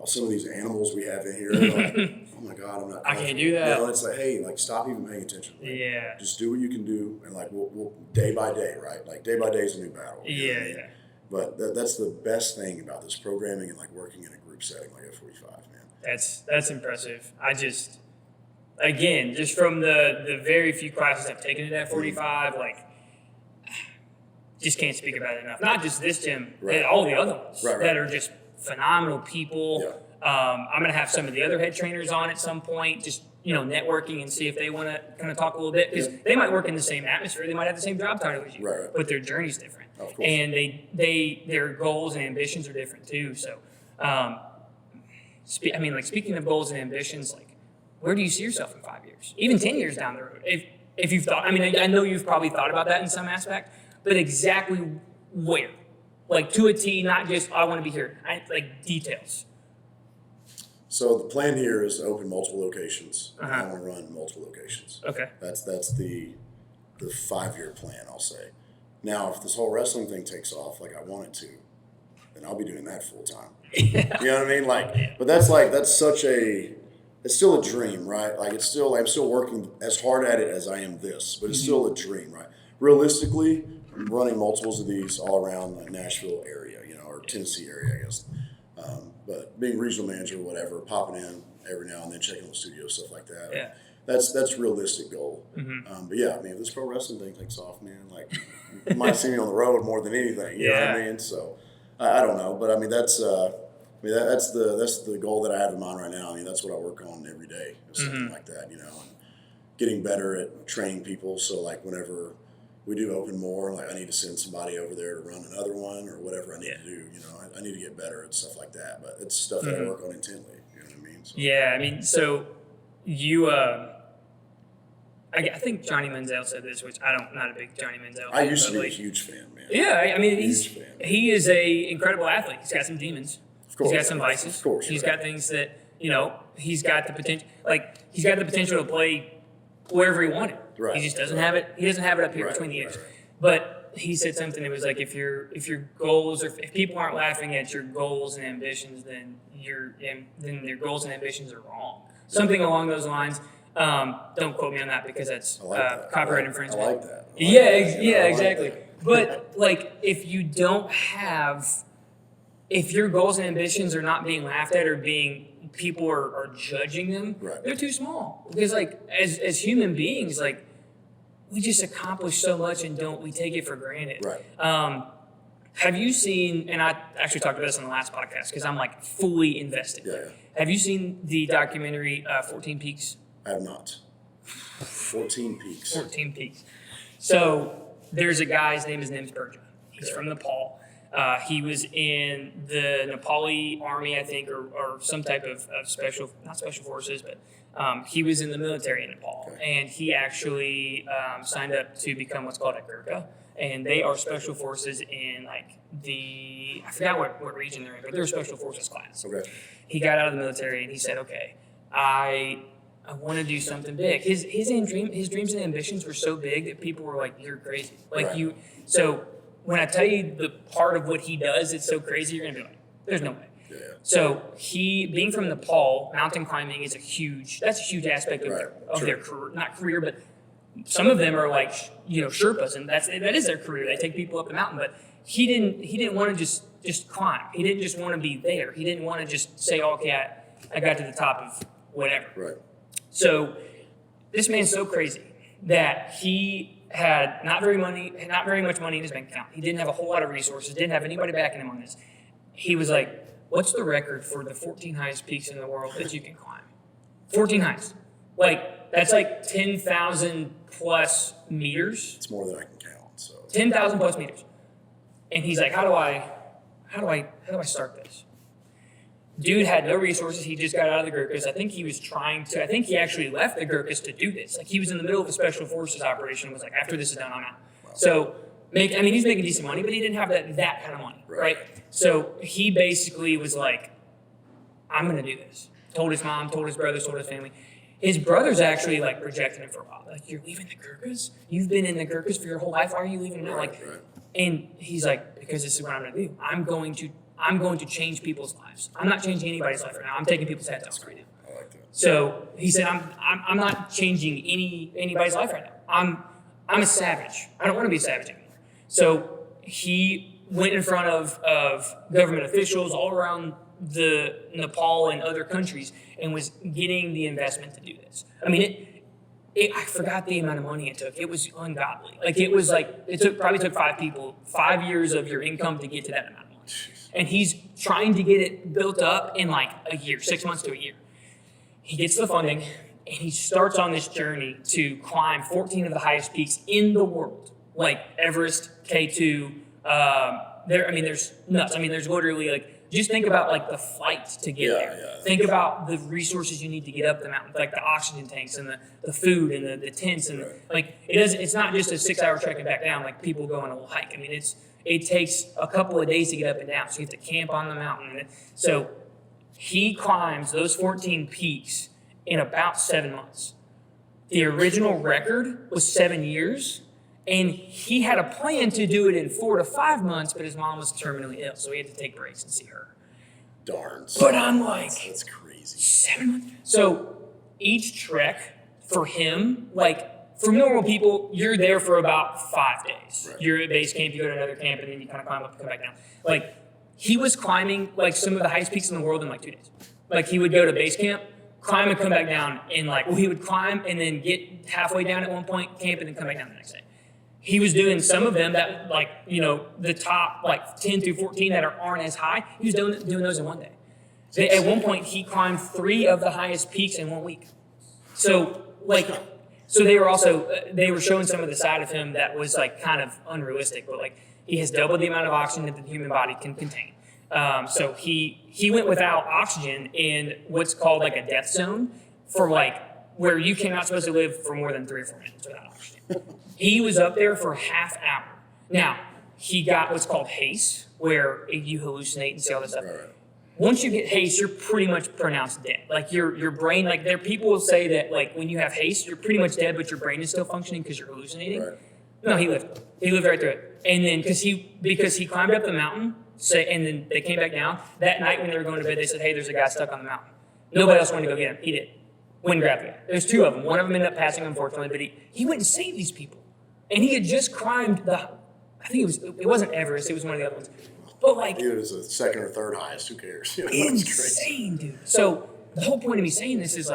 Speaker 2: some of these animals we have in here, they're like, oh my God, I'm not.
Speaker 1: I can't do that.
Speaker 2: You know, it's like, hey, like stop even paying attention. Like,
Speaker 1: Yeah.
Speaker 2: just do what you can do, and like we'll day by day, right? Like day by day is a new battle. You know what I mean?
Speaker 1: Yeah.
Speaker 2: But that's the best thing about this programming and like working in a group setting like F45, man.
Speaker 1: That's impressive. I just, again, just from the very few classes I've taken at F45, like, just can't speak about it enough. Not just this gym,
Speaker 2: Right.
Speaker 1: all the other ones
Speaker 2: Right.
Speaker 1: that are just phenomenal people.
Speaker 2: Yeah.
Speaker 1: I'm going to have some of the other head trainers on at some point, just, networking and see if they want to kind of talk a little bit. Because they might work in the same atmosphere. They might have the same job title as you.
Speaker 2: Right.
Speaker 1: But their journey's different.
Speaker 2: Of course.
Speaker 1: And their goals and ambitions are different too. So, speaking of goals and ambitions, like, where do you see yourself in 5 years? Even 10 years down the road? If you've thought, I know you've probably thought about that in some aspect, but exactly where? Like, to a T, not just, I want to be here. Like, details.
Speaker 2: So the plan here is to open multiple locations.
Speaker 1: Uh-huh.
Speaker 2: I want to run multiple locations.
Speaker 1: Okay.
Speaker 2: That's the 5-year plan, I'll say. Now, if this whole wrestling thing takes off like I want it to, then I'll be doing that full time.
Speaker 1: Yeah.
Speaker 2: You know what I mean? Like, but that's such a, it's still a dream, right? Like I'm still working as hard at it as I am this, but it's still a dream, right? Realistically, I'm running multiples of these all around the Nashville area, or Tennessee area, I guess. But being regional manager or whatever, popping in every now and then, checking on the studio, stuff like that.
Speaker 1: Yeah.
Speaker 2: That's a realistic goal. But yeah, if this pro wrestling thing takes off, man, like you might see me on the road more than anything. You know what I mean? So I don't know, but that's the goal that I have in mind right now. That's what I work on every day, something like that. And getting better at training people. So like whenever we do open more, like I need to send somebody over there to run another one or whatever I need to do. I need to get better at stuff like that. But it's stuff that I work on intently. You know what I mean? So,
Speaker 1: Yeah, so you, I think Johnny Manziel said this, which not a big Johnny Manziel fan.
Speaker 2: I used to be
Speaker 1: but,
Speaker 2: a huge fan, man.
Speaker 1: Yeah,
Speaker 2: Huge fan.
Speaker 1: he is a incredible athlete. He's got some demons.
Speaker 2: Of course.
Speaker 1: He's got some vices.
Speaker 2: Of course.
Speaker 1: He's got things that, he's got the potential. Like, he's got the potential to play wherever he wanted.
Speaker 2: Right.
Speaker 1: He just doesn't have it. He doesn't have it up here between the ears.
Speaker 2: Right.
Speaker 1: But he said something. It was like, if your goals, or if people aren't laughing at your goals and ambitions, then their goals and ambitions are wrong. Something along those lines. Don't quote me on that because that's copyright infringement.
Speaker 2: I like that.
Speaker 1: Exactly. But like, if your goals and ambitions are not being laughed at or people are judging them,
Speaker 2: Right.
Speaker 1: they're too small. Because like, as human beings, like, we just accomplish so much and we take it for granted.
Speaker 2: Right.
Speaker 1: Have you seen, and I actually talked about this in the last podcast because I'm like fully invested.
Speaker 2: Yeah.
Speaker 1: Have you seen the documentary 14 Peaks?
Speaker 2: I have not. 14 Peaks.
Speaker 1: 14 Peaks. So there's a guy, his name is Nims Burja. He's from Nepal. He was in the Nepali army, I think, or some type of not special forces, but he was in the military in Nepal.
Speaker 2: Okay.
Speaker 1: And he actually signed up to become what's called a Gurkha. And they are special forces in like I forgot what region they're in, but they're a special forces class.
Speaker 2: Okay.
Speaker 1: He got out of the military and he said, okay, I want to do something big. His dreams and ambitions were so big that people were like, you're crazy. Like
Speaker 2: Right.
Speaker 1: So when I tell you the part of what he does, it's so crazy, you're going to be like, there's no way.
Speaker 2: Yeah.
Speaker 1: So being from Nepal, mountain climbing is a huge aspect of their career, not career, but some of them are like, Sherpas, and that is their career. They take people up the mountain, but he didn't want to just climb. He didn't just want to be there. He didn't want to just say, oh, okay, I got to the top of whatever.
Speaker 2: Right.
Speaker 1: So this man's so crazy that he had not very much money in his bank account. He didn't have a whole lot of resources, didn't have anybody backing him on this. He was like, what's the record for the 14 highest peaks in the world that you can climb? 14 highest. Like, that's like 10,000 plus meters.
Speaker 2: It's more than I can count. So
Speaker 1: 10,000 plus meters. And he's like, how do I start this? Dude had no resources. He just got out of the Gurkhas. I think he actually left the Gurkhas to do this. Like, he was in the middle of a special forces operation and was like, after this is done, I'm out. Wow. So, he's making decent money, but he didn't have that kind of money, right? So he basically was like, I'm going to do this. told his mom, told his brothers, told his family. His brothers actually like rejected him for a while. Like, you're leaving the Gurkhas? You've been in the Gurkhas for your whole life. Why are you leaving now? Like, and he's like, because this is what I'm going to do. I'm going to change people's lives. I'm not changing anybody's life right now. I'm taking people's heads off right now.
Speaker 2: I like that.
Speaker 1: So he said, I'm not changing anybody's life right now. I'm a savage. I don't want to be a savage anymore. So he went in front of government officials all around the Nepal and other countries and was getting the investment to do this. I mean, I forgot the amount of money it took. It was ungodly. Like, it was like, probably took 5 people, 5 years of your income to get to that amount of money. And he's trying to get it built up in like a year, 6 months to a year. He gets the funding and he starts on this journey to climb 14 of the highest peaks in the world, like Everest, K2. There's nuts. I mean, there's literally like, just think about like the flight to get there.
Speaker 2: Yeah.
Speaker 1: Think about the resources you need to get up the mountain, like the oxygen tanks and the food and the tents and it's not just a 6-hour trek and back down like people go on a little hike. I mean, it takes a couple of days to get up and down. So you have to camp on the mountain. So he climbs those 14 peaks in about 7 months. The original record was 7 years. And he had a plan to do it in 4 to 5 months, but his mom was terminally ill, so he had to take breaks and see her.
Speaker 2: Darn.
Speaker 1: But I'm like,
Speaker 2: that's crazy.
Speaker 1: 7 months? So each trek for him, like for normal people, you're there for about 5 days. Right. You're at base camp, you go to another camp, and then you kind of climb up and come back down. Like, he was climbing like some of the highest peaks in the world in like 2 days. Like, he would go to base camp, climb and come back down in he would climb and then get halfway down at one point, camp, and then come back down the next day. He was doing some of them that, the top, 10 through 14 that aren't as high. He was doing those in one day. At one point, he climbed 3 of the highest peaks in 1 week. So they were showing some of the side of him that was, kind of unrealistic. But, he has double the amount of oxygen that the human body can contain. So he went without oxygen in what's called, a death zone for, where you cannot supposed to live for more than 3 or 4 minutes without oxygen. He was up there for half hour. Now, he got what's called haze, where you hallucinate and see all this stuff. Right. Once you get haze, you're pretty much pronounced dead. Your brain, there people will say that when you have haze, you're pretty much dead, but your brain is still functioning because you're hallucinating. Right. No, he lived. He lived right through it. And then because he climbed up the mountain, and then they came back down. That night when they were going to bed, they said, "Hey, there's a guy stuck on the mountain." Nobody else wanted to go get him. He did. Went and grabbed the guy. There's 2 of them. One of them ended up passing, unfortunately, but he went and saved these people. And he had just climbed I think it wasn't Everest, it was one of the other ones. But
Speaker 2: it was the 2nd or 3rd highest, who cares?
Speaker 1: Insane, dude. So the whole point of me saying this is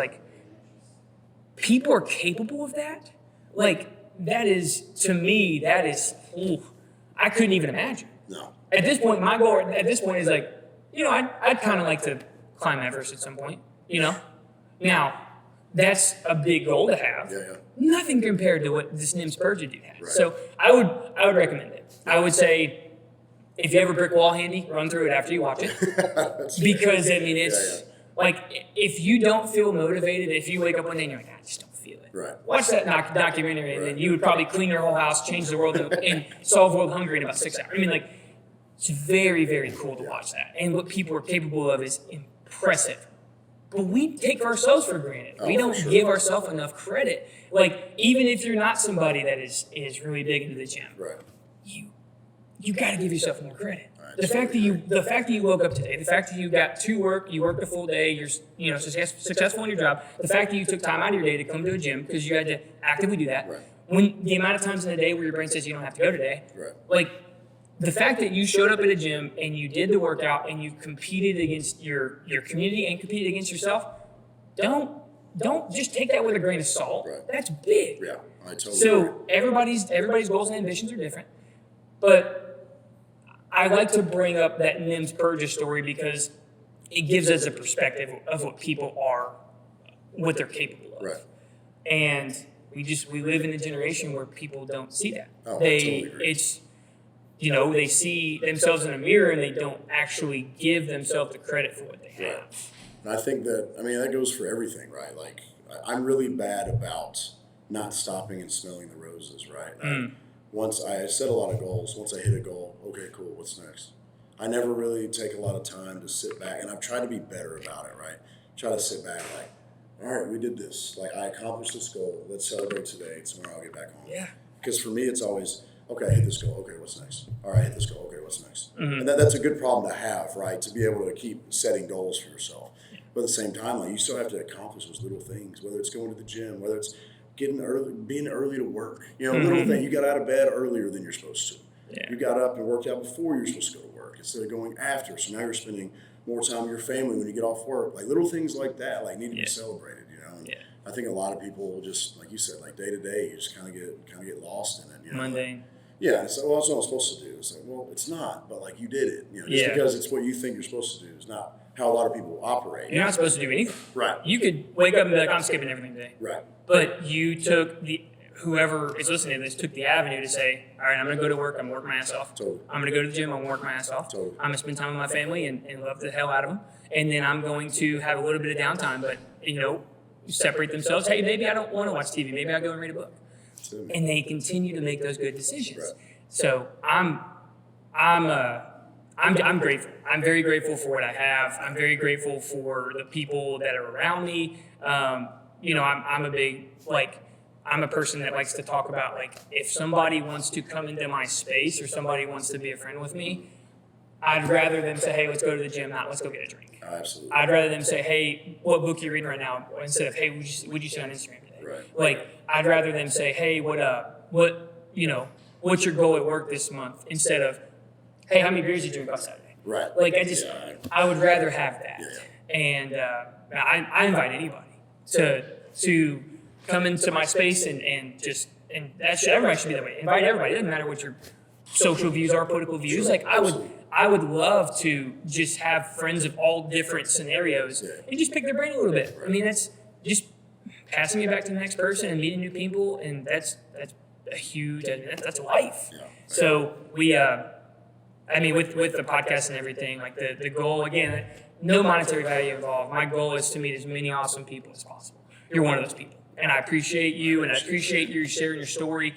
Speaker 1: people are capable of that. That is, to me, I couldn't even imagine.
Speaker 2: No.
Speaker 1: At this point, my goal is I'd kind of like to climb Everest at some point, Now, that's a big goal to have.
Speaker 2: Yeah.
Speaker 1: Nothing compared to what this Nim Spurgeon dude has.
Speaker 2: Right.
Speaker 1: So I would recommend it. I would say, if you have a brick wall handy, run through it after you watch it. Because it's if you don't feel motivated, if you wake up one day and you're like, I just don't feel it.
Speaker 2: Right.
Speaker 1: Watch that documentary, and then you would probably clean your whole house, change the world, and solve world hunger in about 6 hours. I mean, it's very, very cool to watch that. And what people are capable of is impressive. But we take ourselves for granted. We don't give ourselves enough credit. Even if you're not somebody that is really big into the gym, right, you got to give yourself more credit. Right. The fact that you woke up today, the fact that you got to work, you worked a full day, you're successful in your job. The fact that you took time out of your day to come to a gym because you had to actively do that. Right. When the amount of times in the day where your brain says you don't have to go today, right. The fact that you showed up at a gym and you did the workout and you competed against your community and competed against yourself, don't just take that with a grain of salt. Right. That's big.
Speaker 2: Yeah, I totally
Speaker 1: So everybody's goals and ambitions are different. But I like to bring up that Nim Spurgeon story because it gives us a perspective of what people are, what they're capable of. Right. And we live in a generation where people don't see that.
Speaker 2: Oh, I totally agree.
Speaker 1: They see themselves in a mirror and they don't actually give themselves the credit for what they have.
Speaker 2: Right. And I think that goes for everything, right? I'm really bad about not stopping and smelling the roses, right? Once I set a lot of goals, once I hit a goal, okay, cool, what's next? I never really take a lot of time to sit back, and I've tried to be better about it, right? try to sit back like, all right, we did this. Like, I accomplished this goal. Let's celebrate today. Tomorrow I'll get back home.
Speaker 1: Yeah.
Speaker 2: Because for me, it's always, okay, I hit this goal. Okay, what's next? All right, I hit this goal. Okay, what's next? And that's a good problem to have, right? To be able to keep setting goals for yourself. But at the same time, like, you still have to accomplish those little things, whether it's going to the gym, whether it's getting early, being early to work. You know, little thing. You got out of bed earlier than you're supposed to.
Speaker 1: Yeah.
Speaker 2: You got up and worked out before you're supposed to go to work instead of going after. So now you're spending more time with your family when you get off work. Like, little things like that, like, need to be celebrated. You know. And I think a lot of people will just, like you said, like day to day, you just kind of get lost in it. You know?
Speaker 1: Mundane.
Speaker 2: Yeah, it's like, well, that's what I'm supposed to do. It's like, well, it's not, but like you did it. You know, just because it's what you think you're supposed to do is not how a lot of people operate.
Speaker 1: You're not supposed to do anything.
Speaker 2: Right.
Speaker 1: You could wake up and be like, I'm skipping everything today.
Speaker 2: Right.
Speaker 1: But you took whoever is listening to this took the avenue to say, all right, I'm going to go to work. I'm going to work my ass off.
Speaker 2: Totally.
Speaker 1: I'm going to go to the gym. I'm going to work my ass off.
Speaker 2: Totally.
Speaker 1: I'm going to spend time with my family and love the hell out of them. And then I'm going to have a little bit of downtime, but, separate themselves. Hey, maybe I don't want to watch TV. Maybe I'll go and read a book. And they continue to make those good decisions.
Speaker 2: Right.
Speaker 1: So I'm grateful. I'm very grateful for what I have. I'm very grateful for the people that are around me. I'm a person that likes to talk about, like, if somebody wants to come into my space or somebody wants to be a friend with me, I'd rather them say, hey, let's go to the gym, not let's go get a drink.
Speaker 2: Absolutely.
Speaker 1: I'd rather them say, hey, what book are you reading right now? Instead of, hey, would you see on Instagram today?
Speaker 2: Right.
Speaker 1: Like, I'd rather them say, hey, what's your goal at work this month? Instead of, hey, how many beers did you drink on Saturday?
Speaker 2: Right.
Speaker 1: Like, I would rather have that.
Speaker 2: Yeah.
Speaker 1: And I invite anybody to come into my space and everybody should be that way. Invite everybody. It doesn't matter what your social views are, political views. Like, I would love to just have friends of all different scenarios and just pick their brain a little bit. I mean, that's just passing it back to the next person and meeting new people, and that's a huge, that's life. Yeah. So we, with the podcast and everything, like the goal, again, no monetary value involved. My goal is to meet as many awesome people as possible. You're one of those people. And I appreciate you, and I appreciate you sharing your story.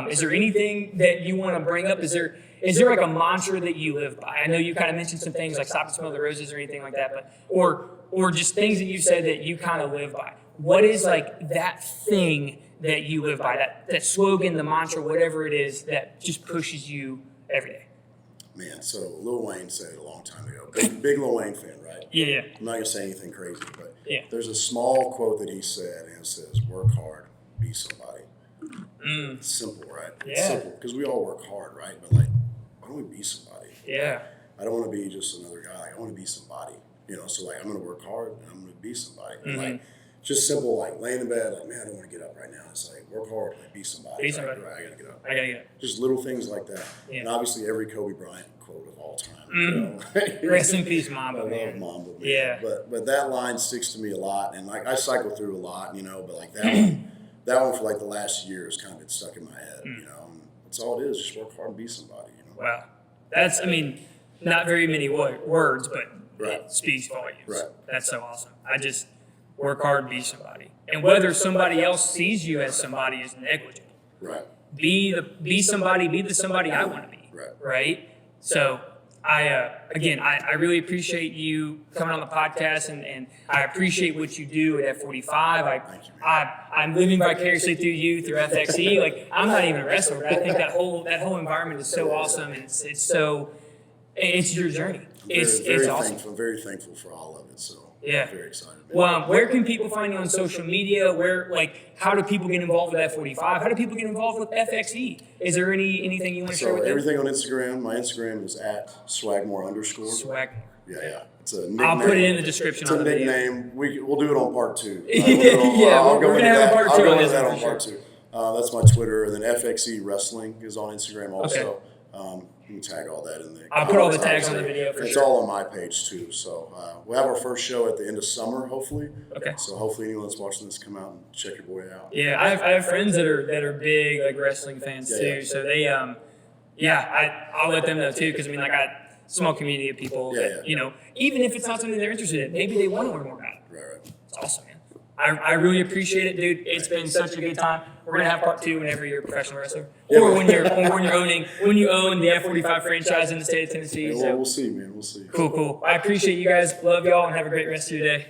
Speaker 1: Is there anything that you want to bring up? Is there like a mantra that you live by? I know you kind of mentioned some things like stop and smell the roses or anything like that, but or just things that you said that you kind of live by. What is like that thing that you live by, that slogan, the mantra, whatever it is that just pushes you every day?
Speaker 2: Man, so Lil Wayne said it a long time ago. Big Lil Wayne fan, right?
Speaker 1: Yeah.
Speaker 2: I'm not going to say anything crazy, but
Speaker 1: yeah.
Speaker 2: There's a small quote that he said, and it says, work hard, be somebody. It's simple, right? It's simple, because we all work hard, right? But like, why don't we be somebody?
Speaker 1: Yeah.
Speaker 2: I don't want to be just another guy. Like, I want to be somebody, so like, I'm going to work hard, and I'm going to be somebody. And like, just simple, like laying in bed, like, man, I don't want to get up right now. It's like, work hard, like, be somebody.
Speaker 1: Be somebody.
Speaker 2: Right, I got to get up.
Speaker 1: I got to get up.
Speaker 2: Just little things like that. Yeah. And obviously every Kobe Bryant quote of all time.
Speaker 1: Rest in peace, Mamba.
Speaker 2: I love Mamba, man. Yeah. But that line sticks to me a lot. And like, I cycle through a lot, but like that one for like the last year has kind of been stuck in my head, And that's all it is. Just work hard and be somebody,
Speaker 1: Wow. That's, not very many words, but
Speaker 2: right.
Speaker 1: It speaks volumes.
Speaker 2: Right.
Speaker 1: That's so awesome. I just work hard and be somebody. And whether somebody else sees you as somebody is negligible.
Speaker 2: Right.
Speaker 1: Be somebody, be the somebody I want to be.
Speaker 2: Right.
Speaker 1: Right? So I really appreciate you coming on the podcast, and I appreciate what you do at F45. I'm living vicariously through you, through FXE. Like, I'm not even a wrestler, but I think that whole environment is so awesome, and it's your journey. It's awesome.
Speaker 2: I'm very thankful for all of it. So
Speaker 1: yeah.
Speaker 2: I'm very excited.
Speaker 1: Well, where can people find you on social media? How do people get involved with F45? How do people get involved with FXE? Is there anything you want to share with them?
Speaker 2: Everything on Instagram. My Instagram is @swagmore_.
Speaker 1: Swagmore.
Speaker 2: Yeah. It's a nickname.
Speaker 1: I'll put it in the description.
Speaker 2: It's a nickname. We'll do it on part 2.
Speaker 1: We're going to have a part 2
Speaker 2: I'll go
Speaker 1: on
Speaker 2: into
Speaker 1: this.
Speaker 2: that on part 2. That's my Twitter. And then FXE Wrestling is on Instagram also. Okay. You can tag all that in there.
Speaker 1: I'll put all the tags on the video for sure.
Speaker 2: It's all on my page too. So we'll have our first show at the end of summer, hopefully.
Speaker 1: Okay.
Speaker 2: So hopefully anyone that's watching this come out and check your boy out.
Speaker 1: Yeah, I have friends that are big like wrestling fans too. Yeah. So they I'll let them know too, because I got a small community of people that even if it's not something they're interested in, maybe they want to learn more about it.
Speaker 2: Right.
Speaker 1: It's awesome, man. I really appreciate it, dude. It's been such a good time. We're gonna have part 2 whenever you're a professional wrestler, or when you own the F45 franchise in the state of Tennessee.
Speaker 2: Yeah, we'll see, man. We'll see.
Speaker 1: Cool. I appreciate you guys. Love y'all, and have a great rest of your day.